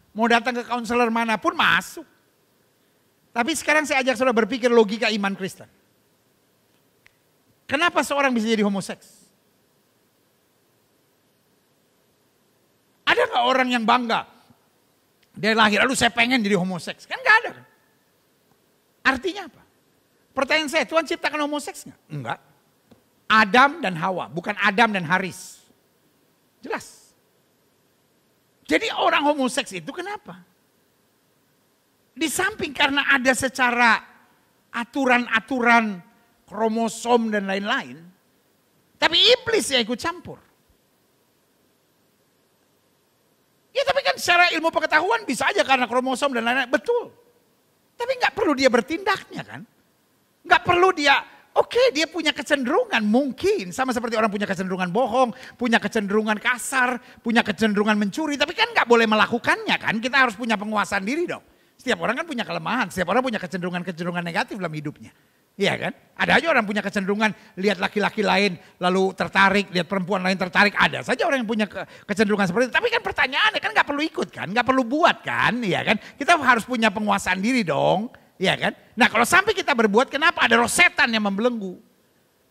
Mau datang ke konselor manapun masuk. Tapi sekarang saya ajak saudara berpikir logika iman Kristen. Kenapa seorang bisa jadi homoseks? Ada gak orang yang bangga? Dia lahir, lalu saya pengen jadi homoseks. Kan gak ada. Artinya apa? Pertanyaan saya, Tuhan ciptakan homoseks gak? Enggak. Adam dan Hawa, bukan Adam dan Haris. Jelas. Jadi orang homoseks itu kenapa? Di samping karena ada secara aturan-aturan kromosom dan lain-lain. Tapi iblis ya ikut campur. Ya tapi kan secara ilmu pengetahuan bisa aja karena kromosom dan lain-lain. Betul. Tapi gak perlu dia bertindaknya kan. Gak perlu dia Oke, dia punya kecenderungan mungkin. Sama seperti orang punya kecenderungan bohong, punya kecenderungan kasar, punya kecenderungan mencuri. Tapi kan gak boleh melakukannya kan. Kita harus punya penguasaan diri dong. Setiap orang kan punya kelemahan, setiap orang punya kecenderungan-kecenderungan negatif dalam hidupnya. Iya kan? Ada aja orang punya kecenderungan lihat laki-laki lain lalu tertarik, lihat perempuan lain tertarik. Ada saja orang yang punya kecenderungan seperti itu. Tapi kan pertanyaannya kan gak perlu ikut kan, gak perlu buat kan. Iya kan? Kita harus punya penguasaan diri dong. Iya kan? Nah kalau sampai kita berbuat, kenapa? Ada roh setan yang membelenggu.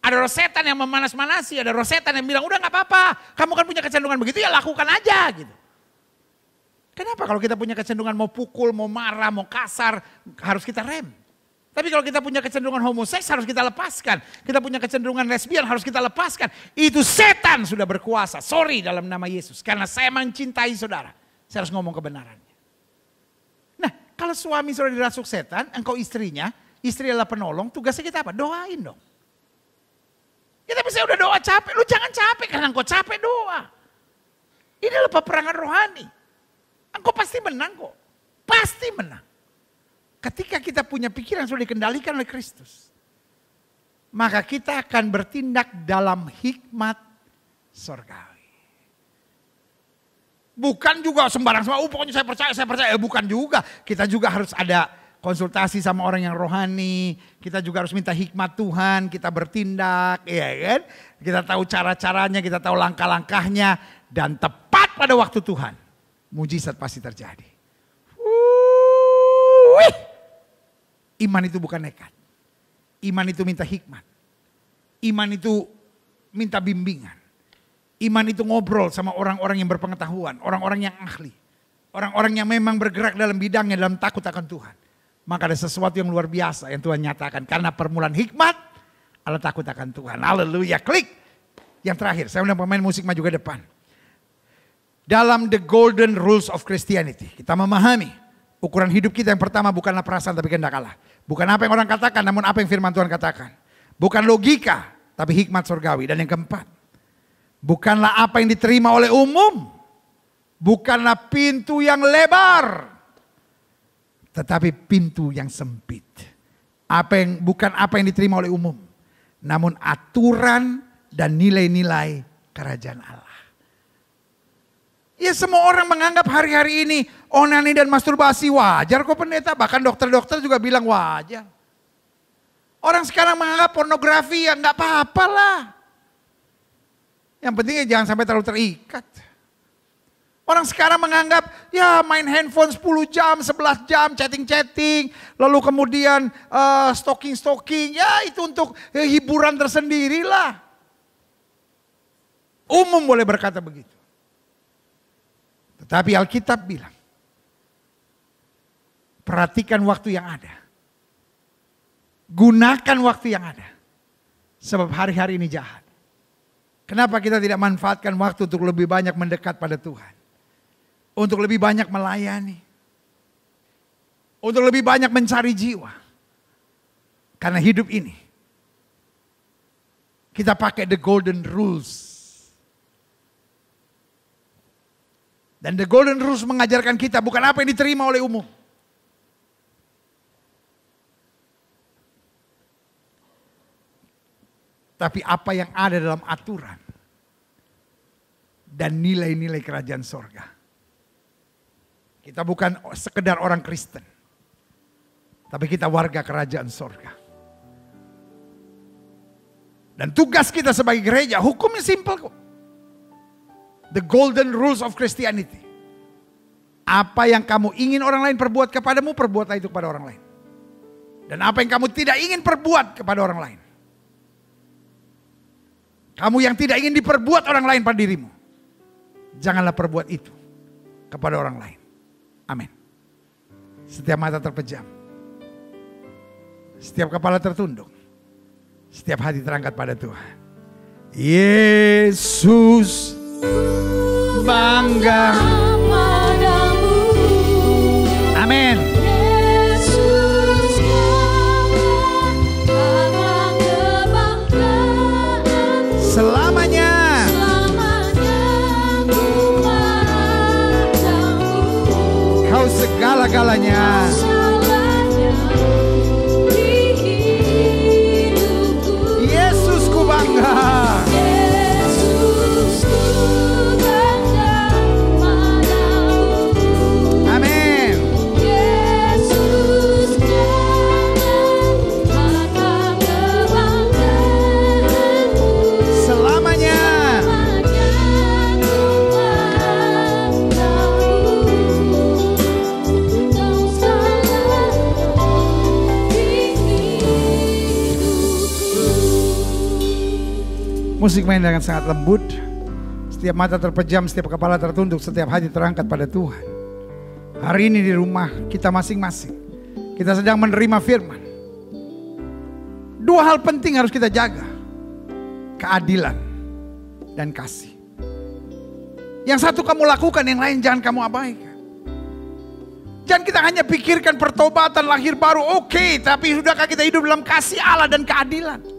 Ada roh setan yang memanas-manasi, ada roh setan yang bilang udah gak apa-apa. Kamu kan punya kecenderungan begitu ya lakukan aja gitu. Kenapa kalau kita punya kecenderungan mau pukul, mau marah, mau kasar, harus kita rem. Tapi kalau kita punya kecenderungan homoseks harus kita lepaskan. Kita punya kecenderungan lesbian harus kita lepaskan. Itu setan sudah berkuasa. Sorry dalam nama Yesus. Karena saya mencintai saudara. Saya harus ngomong kebenarannya. Nah kalau suami sudah dirasuk setan, engkau istrinya, istri adalah penolong, tugasnya kita apa? Doain dong. Ya tapi saya udah doa capek, lu jangan capek karena engkau capek doa. Ini adalah peperangan rohani. Engkau pasti menang kok. Pasti menang. Ketika kita punya pikiran sudah dikendalikan oleh Kristus, maka kita akan bertindak dalam hikmat surgawi. Bukan juga sembarang, pokoknya saya percaya. Bukan juga. Kita juga harus ada konsultasi sama orang yang rohani. Kita juga harus minta hikmat Tuhan, kita bertindak, ya kan? Kita tahu cara-caranya, kita tahu langkah-langkahnya. Dan tepat pada waktu Tuhan, mujizat pasti terjadi. Iman itu bukan nekat. Iman itu minta hikmat. Iman itu minta bimbingan. Iman itu ngobrol sama orang-orang yang berpengetahuan. Orang-orang yang ahli. Orang-orang yang memang bergerak dalam bidangnya dalam takut akan Tuhan. Maka ada sesuatu yang luar biasa yang Tuhan nyatakan. Karena permulaan hikmat adalah takut akan Tuhan. Haleluya. Klik. Yang terakhir. Saya undang pemain musik maju ke depan. Dalam the golden rules of Christianity. Kita memahami. Ukuran hidup kita yang pertama bukanlah perasaan tapi kehendak Allah. Bukan apa yang orang katakan namun apa yang firman Tuhan katakan. Bukan logika tapi hikmat surgawi. Dan yang keempat. Bukanlah apa yang diterima oleh umum. Bukanlah pintu yang lebar. Tetapi pintu yang sempit. Bukan apa yang diterima oleh umum. Namun aturan dan nilai-nilai kerajaan Allah. Ya semua orang menganggap hari-hari ini onani dan masturbasi wajar kok pendeta. Bahkan dokter-dokter juga bilang wajar. Orang sekarang menganggap pornografi ya nggak apa-apa lah. Yang pentingnya jangan sampai terlalu terikat. Orang sekarang menganggap ya main handphone 10 jam, 11 jam, chatting-chatting. Lalu kemudian stalking-stalking. Ya itu untuk hiburan tersendiri lah. Umum boleh berkata begitu. Tetapi Alkitab bilang, perhatikan waktu yang ada. Gunakan waktu yang ada. Sebab hari-hari ini jahat. Kenapa kita tidak manfaatkan waktu untuk lebih banyak mendekat pada Tuhan? Untuk lebih banyak melayani. Untuk lebih banyak mencari jiwa. Karena hidup ini, kita pakai the golden rules. Dan the golden rules mengajarkan kita bukan apa yang diterima oleh umum. Tapi apa yang ada dalam aturan. Dan nilai-nilai kerajaan sorga. Kita bukan sekedar orang Kristen. Tapi kita warga kerajaan sorga. Dan tugas kita sebagai gereja, hukumnya simpel kok. The golden rules of Christianity. Apa yang kamu ingin orang lain perbuat kepadamu, perbuatlah itu kepada orang lain. Dan apa yang kamu tidak ingin perbuat kepada orang lain. Kamu yang tidak ingin diperbuat orang lain pada dirimu. Janganlah perbuat itu kepada orang lain. Amin. Setiap mata terpejam. Setiap kepala tertunduk. Setiap hati terangkat pada Tuhan. Yesus bangga padamu. Amin. Yesus bangga kebanggaan Selamanya. Kau segala-galanya. di hidupku. Musik main dengan sangat lembut. Setiap mata terpejam, setiap kepala tertunduk, setiap hati terangkat pada Tuhan. Hari ini di rumah kita masing-masing, kita sedang menerima firman. Dua hal penting harus kita jaga. Keadilan dan kasih. Yang satu kamu lakukan, yang lain jangan kamu abaikan. Jangan kita hanya pikirkan pertobatan, lahir baru, oke, tapi sudahkah kita hidup dalam kasih Allah dan keadilan?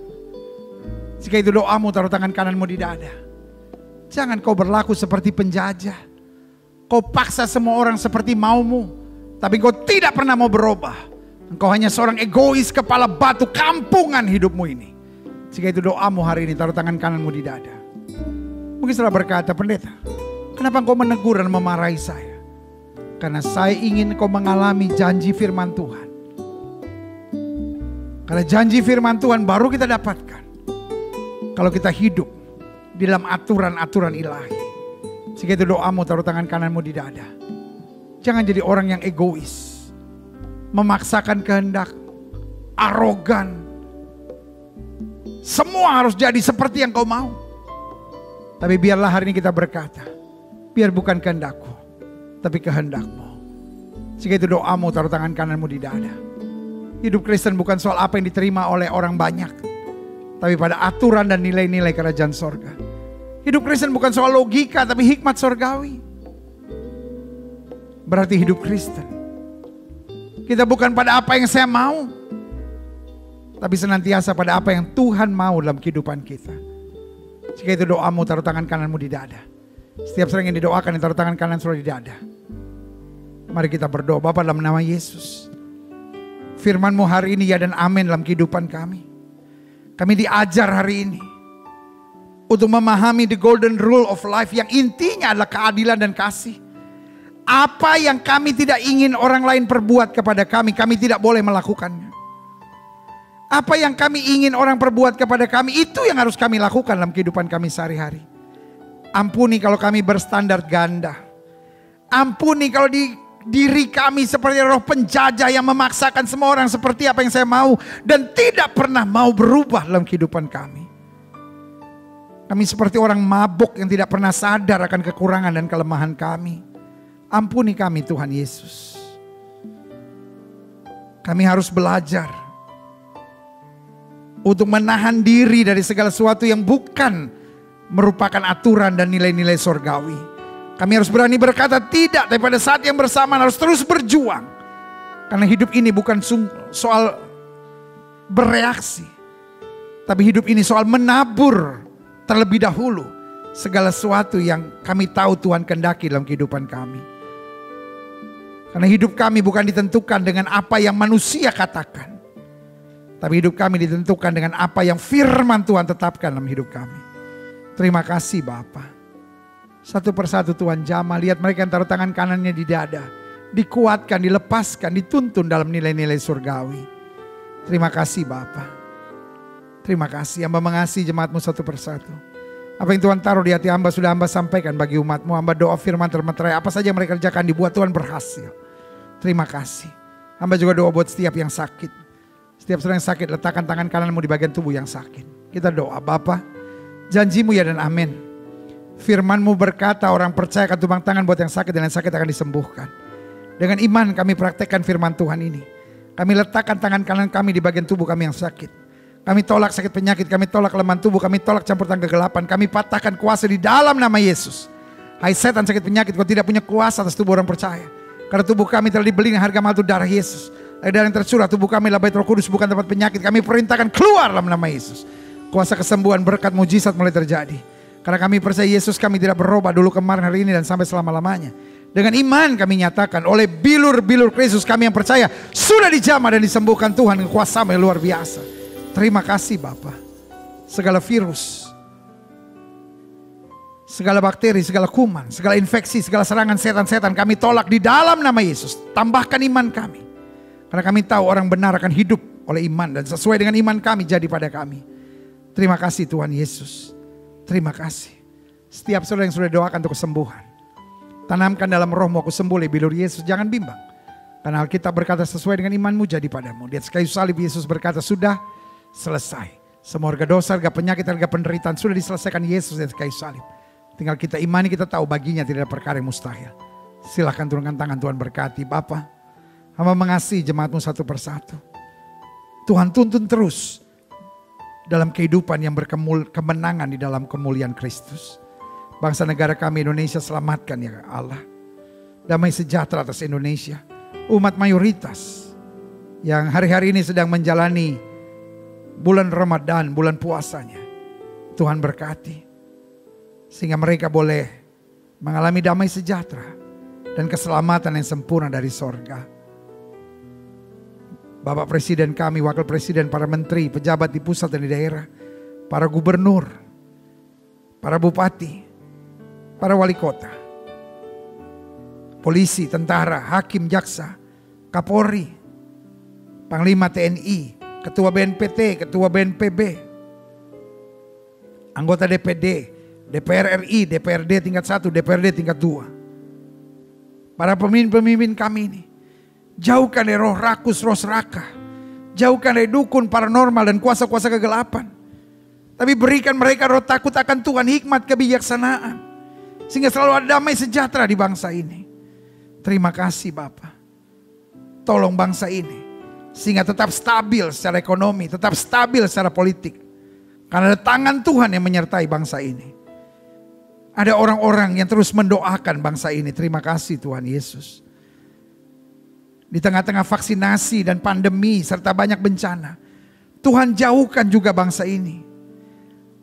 Jika itu doamu, taruh tangan kananmu di dada. Jangan kau berlaku seperti penjajah. Kau paksa semua orang seperti maumu, tapi kau tidak pernah mau berubah. Engkau hanya seorang egois kepala batu kampungan hidupmu ini. Jika itu doamu hari ini, taruh tangan kananmu di dada. Mungkin saudara berkata, pendeta, kenapa engkau menegur dan memarahi saya? Karena saya ingin kau mengalami janji firman Tuhan. Karena janji firman Tuhan baru kita dapatkan kalau kita hidup di dalam aturan-aturan ilahi. Jika itu doamu, taruh tangan kananmu di dada. Jangan jadi orang yang egois, memaksakan kehendak, arogan. Semua harus jadi seperti yang kau mau. Tapi biarlah hari ini kita berkata, biar bukan kehendakku, tapi kehendakmu. Jika itu doamu, taruh tangan kananmu di dada. Hidup Kristen bukan soal apa yang diterima oleh orang banyak, tapi pada aturan dan nilai-nilai kerajaan sorga. Hidup Kristen bukan soal logika, tapi hikmat sorgawi. Berarti hidup Kristen, kita bukan pada apa yang saya mau, tapi senantiasa pada apa yang Tuhan mau dalam kehidupan kita. Jika itu doamu, taruh tangan kananmu di dada. Setiap sering yang didoakan, taruh tangan kanan sudah di dada. Mari kita berdoa. Bapa, dalam nama Yesus, firman-Mu hari ini ya dan amin dalam kehidupan kami. Kami diajar hari ini untuk memahami the golden rule of life, yang intinya adalah keadilan dan kasih. Apa yang kami tidak ingin orang lain perbuat kepada kami, kami tidak boleh melakukannya. Apa yang kami ingin orang perbuat kepada kami, itu yang harus kami lakukan dalam kehidupan kami sehari-hari. Ampuni kalau kami berstandar ganda. Ampuni kalau di diri kami seperti roh penjajah yang memaksakan semua orang seperti apa yang saya mau, dan tidak pernah mau berubah dalam kehidupan kami. Kami seperti orang mabuk yang tidak pernah sadar akan kekurangan dan kelemahan kami. Ampuni kami Tuhan Yesus. Kami harus belajar untuk menahan diri dari segala sesuatu yang bukan merupakan aturan dan nilai-nilai sorgawi. Kami harus berani berkata tidak, daripada saat yang bersamaan harus terus berjuang. Karena hidup ini bukan soal bereaksi, tapi hidup ini soal menabur terlebih dahulu segala sesuatu yang kami tahu Tuhan kehendaki dalam kehidupan kami. Karena hidup kami bukan ditentukan dengan apa yang manusia katakan, tapi hidup kami ditentukan dengan apa yang firman Tuhan tetapkan dalam hidup kami. Terima kasih Bapa. Satu persatu Tuhan jamah, lihat mereka yang taruh tangan kanannya di dada, dikuatkan, dilepaskan, dituntun dalam nilai-nilai surgawi. Terima kasih Bapa. Terima kasih. Hamba mengasihi jemaat-Mu satu persatu. Apa yang Tuhan taruh di hati hamba sudah hamba sampaikan bagi umat-Mu. Hamba doa firman termeterai, apa saja yang mereka kerjakan dibuat Tuhan berhasil. Terima kasih. Hamba juga doa buat setiap yang sakit. Setiap orang yang sakit, letakkan tangan kananmu di bagian tubuh yang sakit. Kita doa, Bapa, janji-Mu ya dan amin. Firman-Mu berkata orang percaya akan tumpang tangan buat yang sakit dan yang sakit akan disembuhkan. Dengan iman kami praktekkan firman Tuhan ini. Kami letakkan tangan kanan kami di bagian tubuh kami yang sakit. Kami tolak sakit penyakit, kami tolak kelemahan tubuh, kami tolak campur tangan kegelapan. Kami patahkan kuasa di dalam nama Yesus. Hai setan sakit penyakit, kau tidak punya kuasa atas tubuh orang percaya. Karena tubuh kami telah dibeli dengan harga mahal itu darah Yesus. Darah yang tercurah, tubuh kami adalah bait Roh Kudus, bukan tempat penyakit. Kami perintahkan keluar dalam nama Yesus. Kuasa kesembuhan, berkat, mujizat mulai terjadi. Karena kami percaya Yesus kami tidak berubah dulu, kemarin, hari ini dan sampai selama-lamanya. Dengan iman kami nyatakan oleh bilur-bilur Kristus kami yang percaya sudah dijamah dan disembuhkan Tuhan dengan kuasa yang luar biasa. Terima kasih Bapa. Segala virus, segala bakteri, segala kuman, segala infeksi, segala serangan setan-setan kami tolak di dalam nama Yesus. Tambahkan iman kami. Karena kami tahu orang benar akan hidup oleh iman, dan sesuai dengan iman kami jadi pada kami. Terima kasih Tuhan Yesus. Terima kasih. Setiap saudara yang sudah doakan untuk kesembuhan, tanamkan dalam rohmu, aku sembuh oleh bilur Yesus. Jangan bimbang. Karena Alkitab berkata sesuai dengan imanmu jadi padamu. Di atas kayu salib Yesus berkata sudah selesai. Semua harga dosa, harga penyakit, harga penderitaan sudah diselesaikan Yesus di kayu salib. Tinggal kita imani, kita tahu baginya tidak ada perkara yang mustahil. Silakan turunkan tangan, Tuhan berkati. Bapa, hamba mengasihi jemaat-Mu satu persatu. Tuhan tuntun terus dalam kehidupan yang berkemenangan di dalam kemuliaan Kristus. Bangsa negara kami Indonesia selamatkan ya Allah. Damai sejahtera atas Indonesia. Umat mayoritas yang hari-hari ini sedang menjalani bulan Ramadan, bulan puasanya. Tuhan berkati. Sehingga mereka boleh mengalami damai sejahtera dan keselamatan yang sempurna dari sorga. Bapak Presiden kami, Wakil Presiden, para menteri, pejabat di pusat dan di daerah, para gubernur, para bupati, para wali kota, polisi, tentara, hakim, jaksa, Kapolri, Panglima TNI, Ketua BNPT, Ketua BNPB, anggota DPD, DPR RI, DPRD tingkat 1, DPRD tingkat 2. Para pemimpin-pemimpin kami ini, jauhkan dari roh rakus, roh serakah, jauhkan dari dukun, paranormal dan kuasa-kuasa kegelapan. Tapi berikan mereka roh takut akan Tuhan, hikmat, kebijaksanaan, sehingga selalu ada damai sejahtera di bangsa ini. Terima kasih Bapa. Tolong bangsa ini sehingga tetap stabil secara ekonomi, tetap stabil secara politik. Karena ada tangan Tuhan yang menyertai bangsa ini. Ada orang-orang yang terus mendoakan bangsa ini. Terima kasih Tuhan Yesus. Di tengah-tengah vaksinasi dan pandemi serta banyak bencana, Tuhan jauhkan juga bangsa ini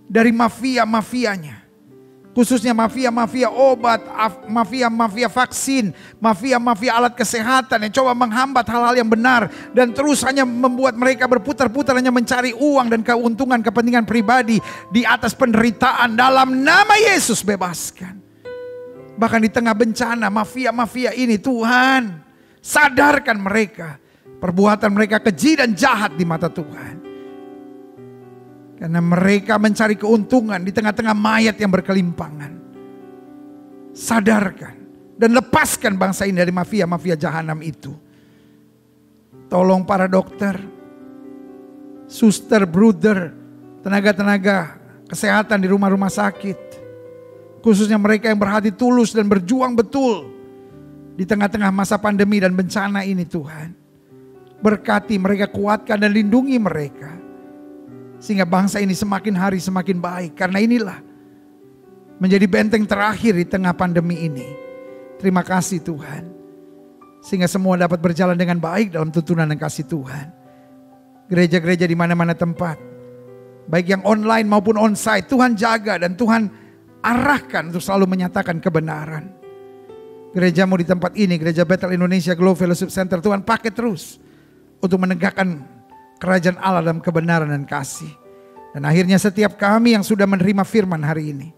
dari mafia-mafianya. Khususnya mafia-mafia obat, mafia-mafia vaksin, mafia-mafia alat kesehatan yang coba menghambat hal-hal yang benar. Dan terus hanya membuat mereka berputar-putar hanya mencari uang dan keuntungan kepentingan pribadi di atas penderitaan. Dalam nama Yesus bebaskan. Bahkan di tengah bencana mafia-mafia ini Tuhan sadarkan mereka. Perbuatan mereka keji dan jahat di mata Tuhan. Karena mereka mencari keuntungan di tengah-tengah mayat yang berkelimpangan. Sadarkan dan lepaskan bangsa ini dari mafia-mafia jahanam itu. Tolong para dokter, suster, bruder, tenaga-tenaga kesehatan di rumah-rumah sakit. Khususnya mereka yang berhati tulus dan berjuang betul di tengah-tengah masa pandemi dan bencana ini Tuhan. Berkati mereka, kuatkan dan lindungi mereka. Sehingga bangsa ini semakin hari semakin baik. Karena inilah menjadi benteng terakhir di tengah pandemi ini. Terima kasih Tuhan. Sehingga semua dapat berjalan dengan baik dalam tuntunan dan kasih Tuhan. Gereja-gereja di mana-mana tempat, baik yang online maupun onsite, Tuhan jaga dan Tuhan arahkan untuk selalu menyatakan kebenaran. Gerejamu di tempat ini, Gereja Bethel Indonesia Glow Fellowship Center, Tuhan pakai terus untuk menegakkan kerajaan Allah dalam kebenaran dan kasih. Dan akhirnya setiap kami yang sudah menerima firman hari ini,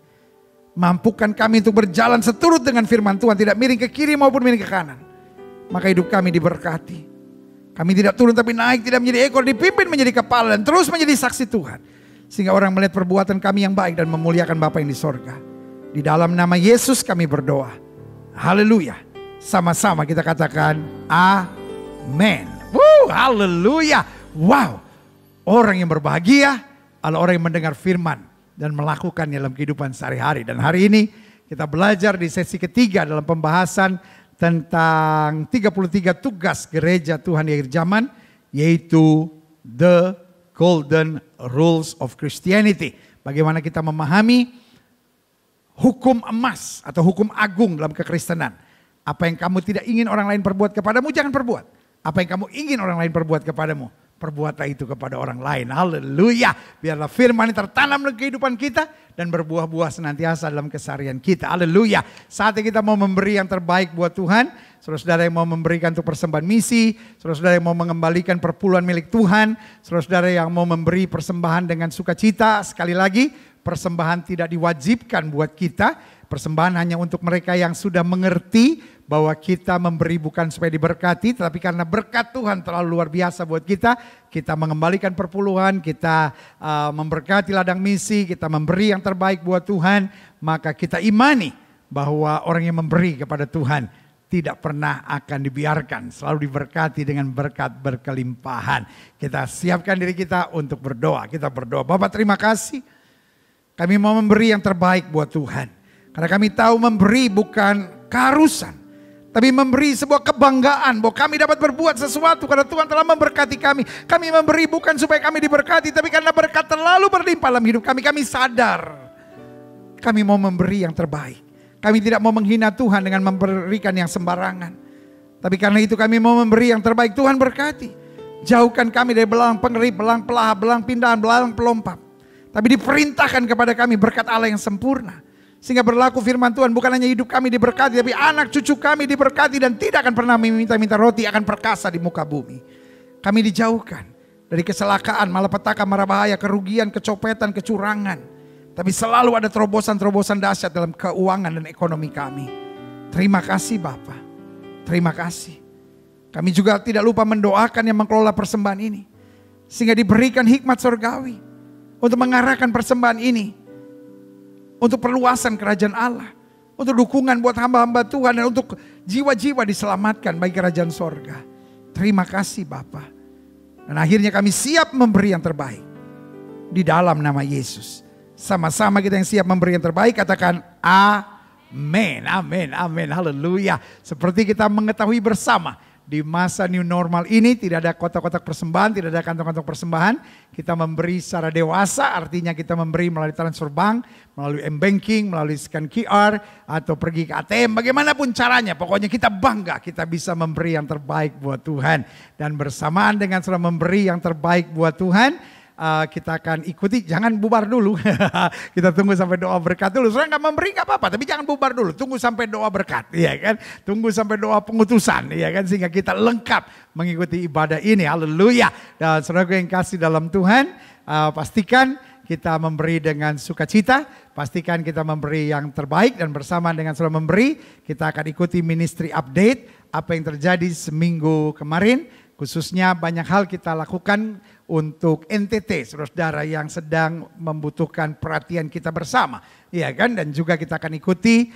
mampukan kami untuk berjalan seturut dengan firman Tuhan, tidak miring ke kiri maupun miring ke kanan. Maka hidup kami diberkati. Kami tidak turun tapi naik, tidak menjadi ekor, dipimpin menjadi kepala dan terus menjadi saksi Tuhan. Sehingga orang melihat perbuatan kami yang baik dan memuliakan Bapa yang di sorga. Di dalam nama Yesus kami berdoa. Haleluya. Sama-sama kita katakan amin. Haleluya. Wow, orang yang berbahagia adalah orang yang mendengar firman dan melakukannya dalam kehidupan sehari-hari. Dan hari ini kita belajar di sesi ketiga dalam pembahasan tentang 33 tugas gereja Tuhan di akhir zaman, yaitu The Golden Rules of Christianity. Bagaimana kita memahami hukum emas atau hukum agung dalam kekristenan. Apa yang kamu tidak ingin orang lain perbuat kepadamu, jangan perbuat. Apa yang kamu ingin orang lain perbuat kepadamu, perbuatlah itu kepada orang lain. Haleluya. Biarlah firman ini tertanam dalam kehidupan kita dan berbuah-buah senantiasa dalam keseharian kita. Haleluya. Saatnya kita mau memberi yang terbaik buat Tuhan. Saudara-saudara yang mau memberikan untuk persembahan misi, saudara-saudara yang mau mengembalikan perpuluhan milik Tuhan, saudara-saudara yang mau memberi persembahan dengan sukacita. Sekali lagi, persembahan tidak diwajibkan buat kita. Persembahan hanya untuk mereka yang sudah mengerti bahwa kita memberi bukan supaya diberkati, tetapi karena berkat Tuhan terlalu luar biasa buat kita, kita mengembalikan perpuluhan, kita memberkati ladang misi, kita memberi yang terbaik buat Tuhan, maka kita imani bahwa orang yang memberi kepada Tuhan tidak pernah akan dibiarkan, selalu diberkati dengan berkat berkelimpahan. Kita siapkan diri kita untuk berdoa. Kita berdoa. Bapak, terima kasih. Kami mau memberi yang terbaik buat Tuhan. Karena kami tahu memberi bukan keharusan, tapi memberi sebuah kebanggaan bahwa kami dapat berbuat sesuatu karena Tuhan telah memberkati kami. Kami memberi bukan supaya kami diberkati, tapi karena berkat terlalu berlimpah dalam hidup kami. Kami sadar kami mau memberi yang terbaik. Kami tidak mau menghina Tuhan dengan memberikan yang sembarangan. Tapi karena itu kami mau memberi yang terbaik. Tuhan berkati. Jauhkan kami dari belalang pengerip, belalang pelahap, belalang pindahan, belalang pelompat. Tapi diperintahkan kepada kami berkat Allah yang sempurna. Sehingga berlaku firman Tuhan, bukan hanya hidup kami diberkati, tapi anak cucu kami diberkati dan tidak akan pernah meminta-minta roti, akan perkasa di muka bumi. Kami dijauhkan dari kecelakaan, malapetaka, mara bahaya, kerugian, kecopetan, kecurangan. Tapi selalu ada terobosan-terobosan dahsyat dalam keuangan dan ekonomi kami. Terima kasih Bapa. Terima kasih. Kami juga tidak lupa mendoakan yang mengelola persembahan ini. Sehingga diberikan hikmat surgawi untuk mengarahkan persembahan ini untuk perluasan kerajaan Allah, untuk dukungan buat hamba-hamba Tuhan, dan untuk jiwa-jiwa diselamatkan bagi kerajaan sorga. Terima kasih Bapa. Dan akhirnya kami siap memberi yang terbaik di dalam nama Yesus. Sama-sama kita yang siap memberi yang terbaik, katakan amin, amin, amin, haleluya. Seperti kita mengetahui bersama, di masa new normal ini tidak ada kotak-kotak persembahan, tidak ada kantong-kantong persembahan. Kita memberi secara dewasa, artinya kita memberi melalui transfer bank, melalui m-banking, melalui scan QR, atau pergi ke ATM. Bagaimanapun caranya, pokoknya kita bangga kita bisa memberi yang terbaik buat Tuhan. Dan bersamaan dengan sudah memberi yang terbaik buat Tuhan, kita akan ikuti, jangan bubar dulu. Kita tunggu sampai doa berkat dulu. Soalnya nggak memberi nggak apa-apa, tapi jangan bubar dulu. Tunggu sampai doa berkat, ya kan? Tunggu sampai doa pengutusan, ya kan? Sehingga kita lengkap mengikuti ibadah ini. Haleluya. Dan saudara yang kasih dalam Tuhan, pastikan kita memberi dengan sukacita. Pastikan kita memberi yang terbaik, dan bersama dengan saudara memberi, kita akan ikuti ministry update apa yang terjadi seminggu kemarin. Khususnya banyak hal kita lakukan untuk NTT, saudara yang sedang membutuhkan perhatian kita bersama, ya kan? Dan juga kita akan ikuti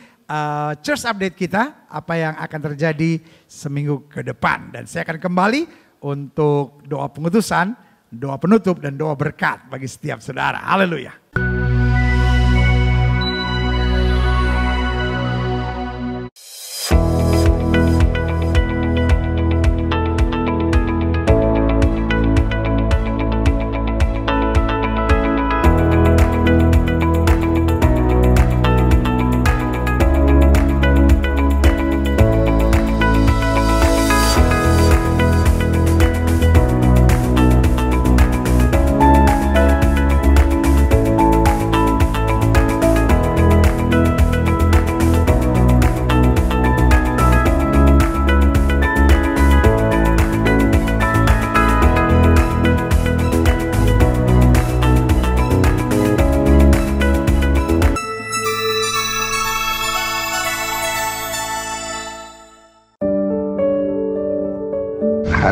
church update kita, apa yang akan terjadi seminggu ke depan. Dan saya akan kembali untuk doa pengutusan, doa penutup, dan doa berkat bagi setiap saudara. Haleluya.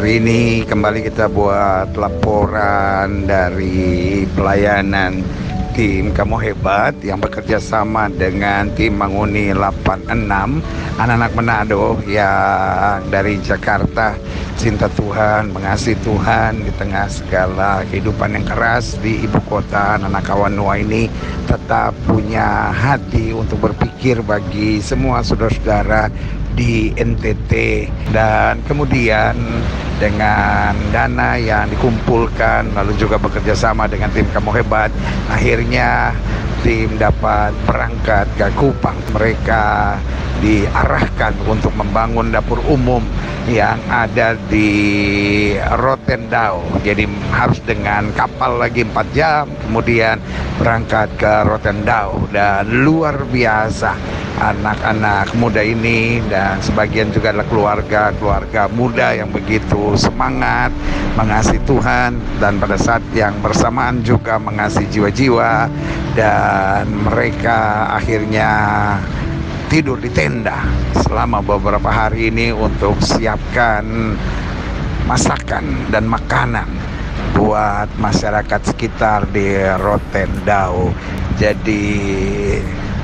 Hari ini kembali kita buat laporan dari pelayanan tim Kamu Hebat yang bekerja sama dengan tim Manguni 86, anak-anak Manado yang dari Jakarta, cinta Tuhan, mengasihi Tuhan di tengah segala kehidupan yang keras di ibu kota. Anak kawan Noah ini tetap punya hati untuk berpikir bagi semua saudara-saudara di NTT, dan kemudian dengan dana yang dikumpulkan lalu juga bekerja sama dengan tim Kamu Hebat, akhirnya tim dapat berangkat ke Kupang. Mereka diarahkan untuk membangun dapur umum yang ada di Rotendao. Jadi harus dengan kapal lagi 4 jam kemudian berangkat ke Rotendao. Dan luar biasa anak-anak muda ini, dan sebagian juga adalah keluarga muda yang begitu semangat mengasihi Tuhan, dan pada saat yang bersamaan juga mengasihi jiwa-jiwa. Dan mereka akhirnya tidur di tenda selama beberapa hari ini untuk siapkan masakan dan makanan buat masyarakat sekitar di Rotendao. Jadi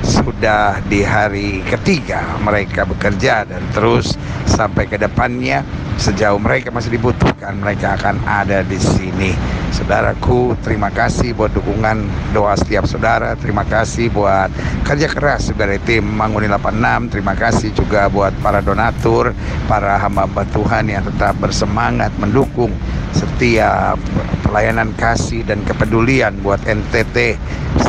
sudah di hari ketiga mereka bekerja, dan terus sampai ke depannya sejauh mereka masih dibutuhkan, mereka akan ada di sini. Saudaraku, terima kasih buat dukungan doa setiap saudara. Terima kasih buat kerja keras dari tim Manguni 86. Terima kasih juga buat para donatur, para hamba Tuhan yang tetap bersemangat mendukung setiap pelayanan kasih dan kepedulian buat NTT,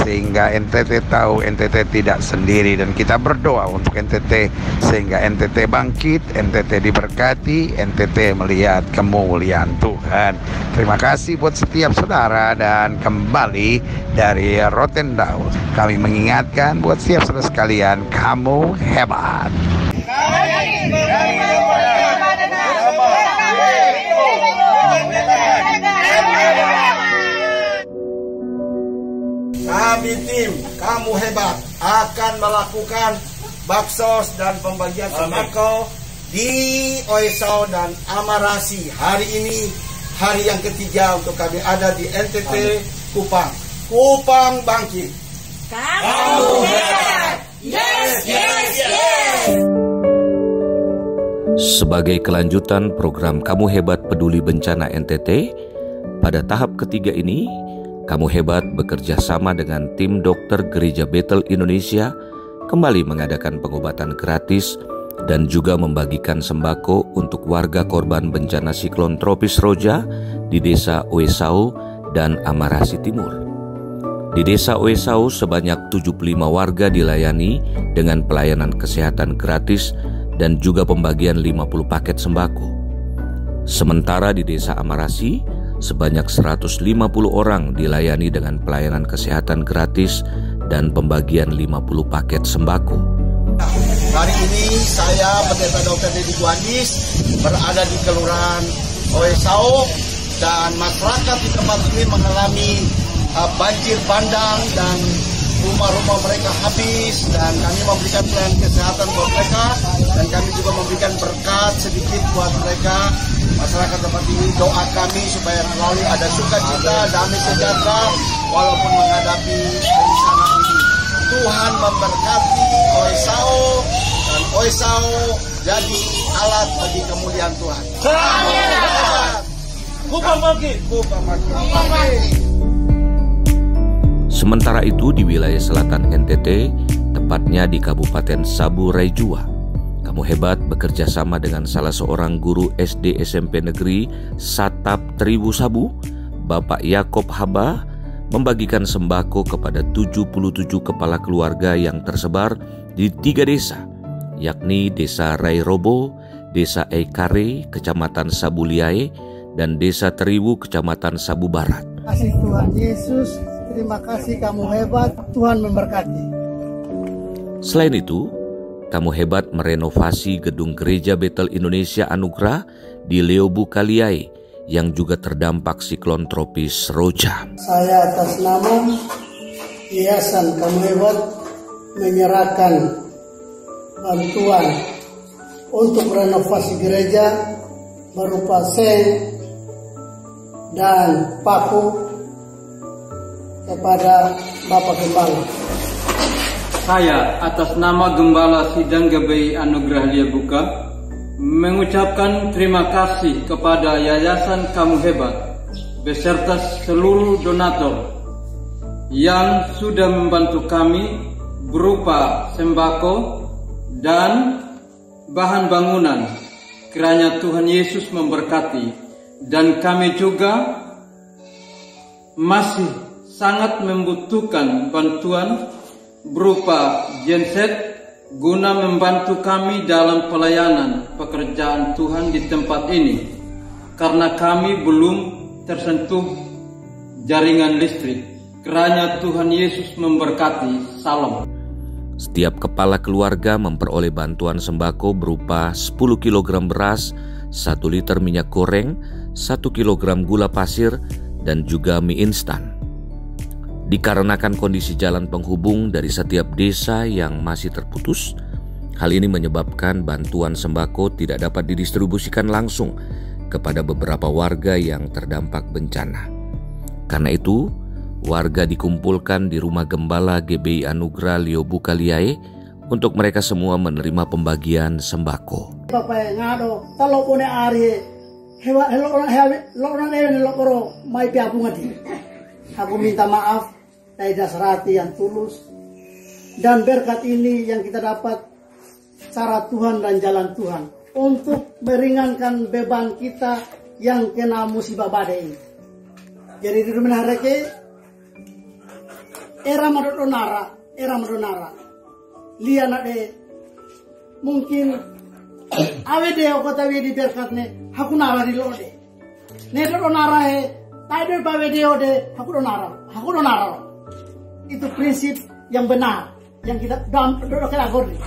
sehingga NTT tahu NTT tidak sendiri, dan kita berdoa untuk NTT sehingga NTT bangkit, NTT diberkati, NTT melihat kemuliaan Tuhan. Terima kasih buat setiap saudara, dan kembali dari Rotendao kami mengingatkan buat setiap saudara sekalian, kamu hebat. Kami tim Kamu Hebat akan melakukan baksos dan pembagian sembako di Oesau dan Amarasi hari ini, hari yang ketiga untuk kami ada di NTT Kupang. Kupang bangkit. Kamu hebat. Yes, yes, yes. Sebagai kelanjutan program Kamu Hebat Peduli Bencana NTT, pada tahap ketiga ini, Kamu Hebat bekerja sama dengan tim dokter Gereja Bethel Indonesia kembali mengadakan pengobatan gratis dan juga membagikan sembako untuk warga korban bencana siklon tropis Roja di Desa Oesau dan Amarasi Timur. Di Desa Oesau sebanyak 75 warga dilayani dengan pelayanan kesehatan gratis dan juga pembagian 50 paket sembako. Sementara di Desa Amarasi, sebanyak 150 orang dilayani dengan pelayanan kesehatan gratis dan pembagian 50 paket sembako. Hari ini saya Pendeta Dr. Deddy Guandis berada di Kelurahan Oesau, dan masyarakat di tempat ini mengalami banjir bandang dan rumah-rumah mereka habis, dan kami memberikan pelayanan kesehatan buat mereka, dan kami juga memberikan berkat sedikit buat mereka. Masyarakat tempat ini, doa kami supaya selalu ada sukacita, damai sejahtera walaupun menghadapi bencana ini. Tuhan memberkati Oesau, dan Oesau jadi alat bagi kemuliaan Tuhan. Kupang bangkit. Sementara itu di wilayah selatan NTT, tepatnya di Kabupaten Sabu Raijua, Kamu Hebat bekerja sama dengan salah seorang guru SD SMP Negeri Satap Tribu Sabu, Bapak Yakob Haba, membagikan sembako kepada 77 kepala keluarga yang tersebar di 3 desa, yakni Desa Rairobo, Desa Eikare, Kecamatan Sabu Liae, dan Desa Teriwu, Kecamatan Sabu Barat. Terima kasih Tuhan Yesus, terima kasih Kamu Hebat, Tuhan memberkati. Selain itu, Kamu Hebat merenovasi gedung Gereja Bethel Indonesia Anugerah di Leobu Kaliai yang juga terdampak siklon tropis Roja. Saya atas nama Yayasan Kamu Hebat menyerahkan bantuan untuk renovasi gereja berupa seng dan paku kepada Bapak Gembala. Saya atas nama Gembala Sidang GBI Anugerah Liebuka mengucapkan terima kasih kepada Yayasan Kamu Hebat beserta seluruh donatur yang sudah membantu kami berupa sembako dan bahan bangunan. Kiranya Tuhan Yesus memberkati, dan kami juga masih sangat membutuhkan bantuan berupa genset guna membantu kami dalam pelayanan pekerjaan Tuhan di tempat ini, karena kami belum tersentuh jaringan listrik. Kiranya Tuhan Yesus memberkati. Salam. Setiap kepala keluarga memperoleh bantuan sembako berupa 10 kg beras, 1 liter minyak goreng, 1 kg gula pasir, dan juga mie instan. Dikarenakan kondisi jalan penghubung dari setiap desa yang masih terputus, hal ini menyebabkan bantuan sembako tidak dapat didistribusikan langsung kepada beberapa warga yang terdampak bencana. Karena itu, warga dikumpulkan di rumah gembala GBI Anugerah Leo Bukaliae untuk mereka semua menerima pembagian sembako. Aku minta maaf dari dasar hati yang tulus, dan berkat ini yang kita dapat cara Tuhan dan jalan Tuhan untuk meringankan beban kita yang kena musibah badai ini. Jadi di rumah hareke era madonara lihat de mungkin awede kota di berkatne aku nara di lode ne donara he tadi bawede ode aku donara itu prinsip yang benar yang kita lakukan.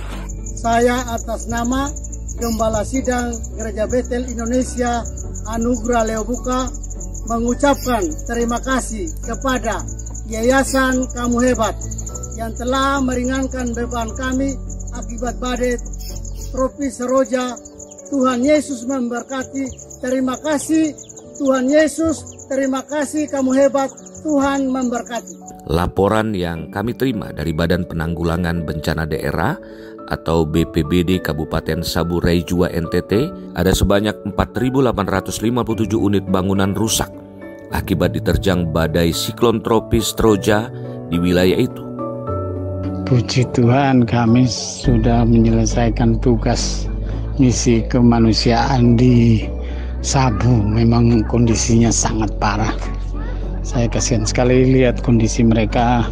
Saya atas nama Gembala Sidang Gereja Betel Indonesia Anugerah Leo Buka mengucapkan terima kasih kepada Yayasan Kamu Hebat yang telah meringankan beban kami akibat badai tropis Seroja. Tuhan Yesus memberkati. Terima kasih Tuhan Yesus, terima kasih Kamu Hebat, Tuhan memberkati. Laporan yang kami terima dari Badan Penanggulangan Bencana Daerah atau BPBD Kabupaten Saburai Jua NTT, ada sebanyak 4.857 unit bangunan rusak akibat diterjang badai siklon tropis Troja di wilayah itu. Puji Tuhan, kami sudah menyelesaikan tugas misi kemanusiaan di Sabu. Memang kondisinya sangat parah. Saya kasihan sekali lihat kondisi mereka.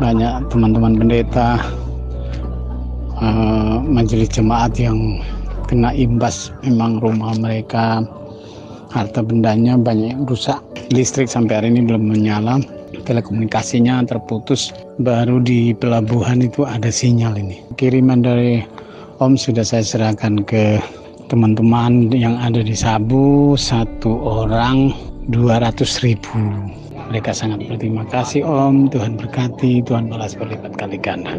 Banyak teman-teman pendeta, majelis jemaat yang kena imbas. Memang rumah mereka, harta bendanya banyak yang rusak. Listrik sampai hari ini belum menyala, telekomunikasinya terputus. Baru di pelabuhan itu ada sinyal ini. Kiriman dari Om sudah saya serahkan ke teman-teman yang ada di Sabu, satu orang 200.000. Mereka sangat berterima kasih Om, Tuhan berkati, Tuhan balas berlipat kali ganda.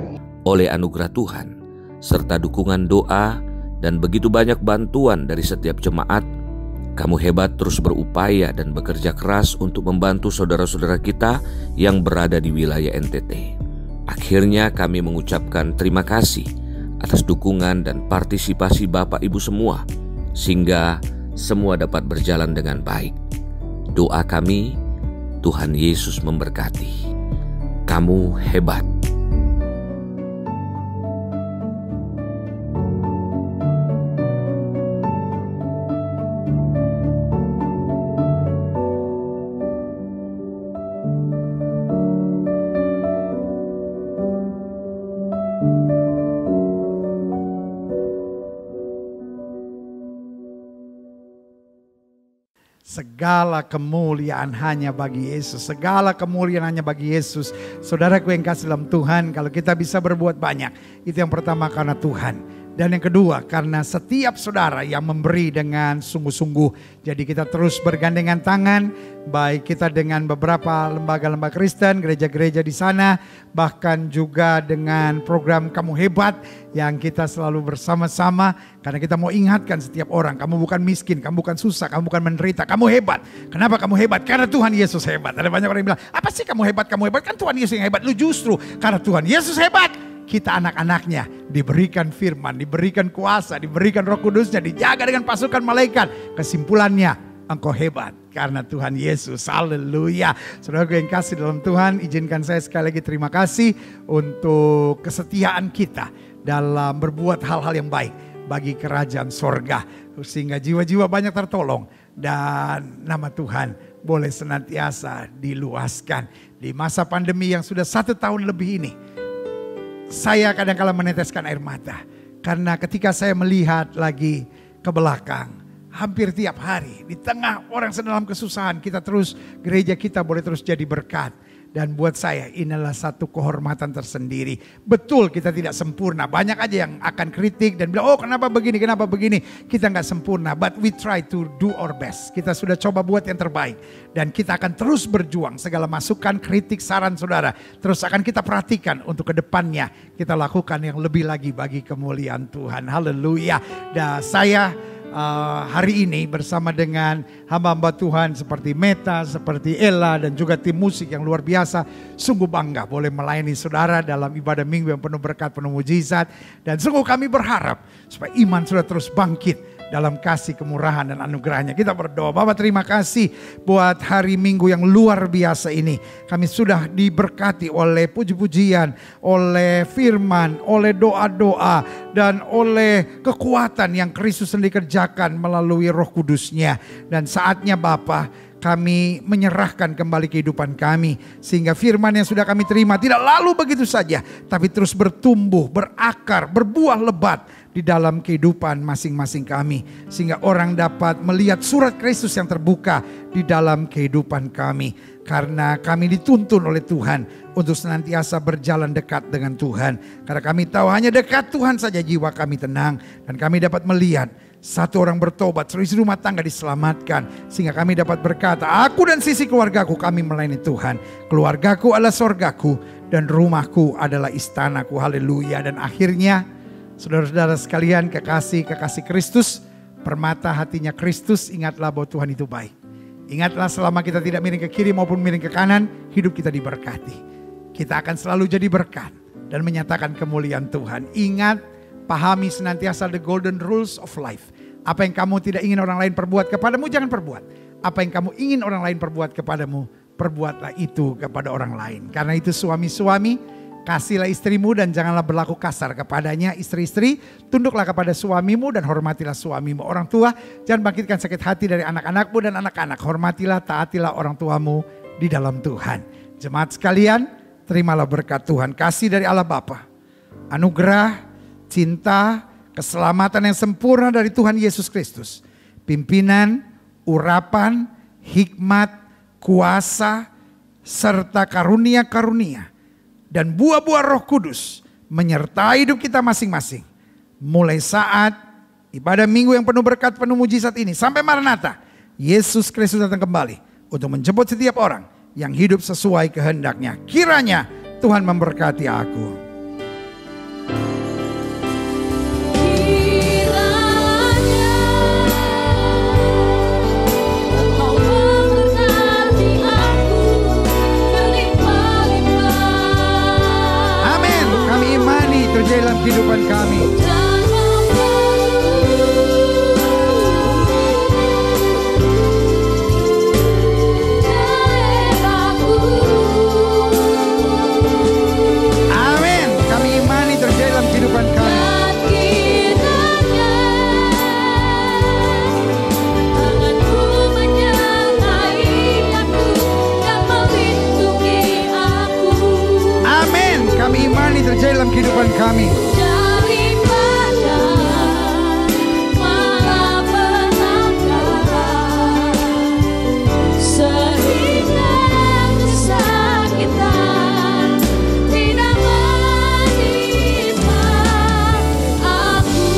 Oleh anugerah Tuhan serta dukungan doa dan begitu banyak bantuan dari setiap jemaat, Kamu Hebat terus berupaya dan bekerja keras untuk membantu saudara-saudara kita yang berada di wilayah NTT. Akhirnya kami mengucapkan terima kasih atas dukungan dan partisipasi Bapak Ibu semua, sehingga semua dapat berjalan dengan baik. Doa kami, Tuhan Yesus memberkati. Kamu hebat. Segala kemuliaan hanya bagi Yesus. Segala kemuliaan hanya bagi Yesus. Saudaraku yang kasih dalam Tuhan, kalau kita bisa berbuat banyak, itu yang pertama karena Tuhan. Dan yang kedua, karena setiap saudara yang memberi dengan sungguh-sungguh. Jadi kita terus bergandengan tangan, baik kita dengan beberapa lembaga-lembaga Kristen, gereja-gereja di sana, bahkan juga dengan program Kamu Hebat yang kita selalu bersama-sama. Karena kita mau ingatkan setiap orang, kamu bukan miskin, kamu bukan susah, kamu bukan menderita, kamu hebat. Kenapa kamu hebat? Karena Tuhan Yesus hebat. Ada banyak orang yang bilang, apa sih kamu hebat? Kamu hebat, kan Tuhan Yesus yang hebat. Lu justru karena Tuhan Yesus hebat, kita anak-anaknya diberikan firman, diberikan kuasa, diberikan Roh Kudusnya, dijaga dengan pasukan malaikat. Kesimpulannya, engkau hebat karena Tuhan Yesus. Haleluya. Saudara yang kasih dalam Tuhan, izinkan saya sekali lagi terima kasih untuk kesetiaan kita dalam berbuat hal-hal yang baik bagi kerajaan sorga, sehingga jiwa-jiwa banyak tertolong dan nama Tuhan boleh senantiasa diluaskan. Di masa pandemi yang sudah 1 tahun lebih ini, saya kadang-kala meneteskan air mata. Karena ketika saya melihat lagi ke belakang, hampir tiap hari di tengah orang sedang dalam kesusahan, gereja kita boleh terus jadi berkat. Dan buat saya inilah satu kehormatan tersendiri. Betul kita tidak sempurna. Banyak aja yang akan kritik dan bilang, oh kenapa begini, kenapa begini. Kita nggak sempurna, but we try to do our best. Kita sudah coba buat yang terbaik. Dan kita akan terus berjuang. Segala masukan, kritik, saran saudara, terus akan kita perhatikan untuk kedepannya. Kita lakukan yang lebih lagi bagi kemuliaan Tuhan. Haleluya. Dan saya hari ini bersama dengan hamba-hamba Tuhan seperti Meta, seperti Ella dan juga tim musik yang luar biasa. Sungguh bangga boleh melayani saudara dalam ibadah minggu yang penuh berkat, penuh mujizat. Dan sungguh kami berharap supaya iman saudara terus bangkit dalam kasih, kemurahan dan anugerahnya. Kita berdoa. Bapa, terima kasih buat hari Minggu yang luar biasa ini. Kami sudah diberkati oleh puji-pujian, oleh firman, oleh doa-doa, dan oleh kekuatan yang Kristus sendiri kerjakan melalui Roh Kudus-Nya. Dan saatnya Bapa, kami menyerahkan kembali kehidupan kami. Sehingga firman yang sudah kami terima tidak lalu begitu saja, tapi terus bertumbuh, berakar, berbuah lebat di dalam kehidupan masing-masing kami. Sehingga orang dapat melihat surat Kristus yang terbuka di dalam kehidupan kami. Karena kami dituntun oleh Tuhan untuk senantiasa berjalan dekat dengan Tuhan. Karena kami tahu hanya dekat Tuhan saja jiwa kami tenang. Dan kami dapat melihat satu orang bertobat, seluruh rumah tangga diselamatkan. Sehingga kami dapat berkata, aku dan sisi keluargaku kami melayani Tuhan. Keluargaku adalah sorgaku dan rumahku adalah istanaku. Haleluya. Dan akhirnya saudara-saudara sekalian, kekasih Kristus, permata hatinya Kristus, ingatlah bahwa Tuhan itu baik. Ingatlah selama kita tidak miring ke kiri maupun miring ke kanan, hidup kita diberkati. Kita akan selalu jadi berkat dan menyatakan kemuliaan Tuhan. Ingat, pahami senantiasa the golden rules of life. Apa yang kamu tidak ingin orang lain perbuat kepadamu, jangan perbuat. Apa yang kamu ingin orang lain perbuat kepadamu, perbuatlah itu kepada orang lain. Karena itu suami-suami, kasihlah istrimu dan janganlah berlaku kasar kepadanya. Istri-istri, tunduklah kepada suamimu dan hormatilah suamimu. Orang tua, jangan bangkitkan sakit hati dari anak-anakmu, dan anak-anak, hormatilah, taatilah orang tuamu di dalam Tuhan. Jemaat sekalian, terimalah berkat Tuhan, kasih dari Allah Bapa, anugerah, cinta, keselamatan yang sempurna dari Tuhan Yesus Kristus, pimpinan, urapan, hikmat, kuasa, serta karunia-karunia dan buah-buah Roh Kudus menyertai hidup kita masing-masing. Mulai saat ibadah minggu yang penuh berkat, penuh mujizat ini sampai Maranatha, Yesus Kristus datang kembali untuk menjemput setiap orang yang hidup sesuai kehendak-Nya. Kiranya Tuhan memberkati aku. Dalam kehidupan kami. Amin. Kami imani terjadi dalam kehidupan kami. Amin. Kami imani terjadi dalam kehidupan kami. Daripada malapetaka, sehingga kesakitan tidak menimpa aku.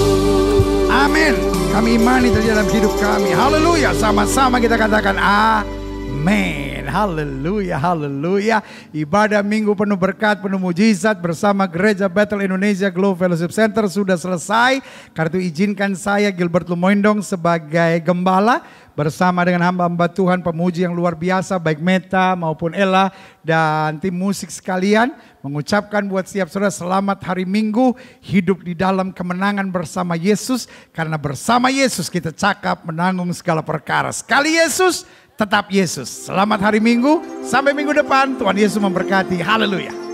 Amin. Kami imani terjadi dalam hidup kami. Haleluya. Sama-sama kita katakan amin. Haleluya, haleluya. Ibadah minggu penuh berkat, penuh mujizat bersama Gereja Bethel Indonesia Globe Fellowship Center sudah selesai. Karena itu izinkan saya Gilbert Lumoindong sebagai gembala bersama dengan hamba-hamba Tuhan pemuji yang luar biasa, baik Meta maupun Ella dan tim musik sekalian, mengucapkan buat setiap saudara selamat hari Minggu, hidup di dalam kemenangan bersama Yesus. Karena bersama Yesus kita cakap menanggung segala perkara. Sekali Yesus, tetap Yesus. Selamat hari Minggu, sampai minggu depan. Tuhan Yesus memberkati. Haleluya.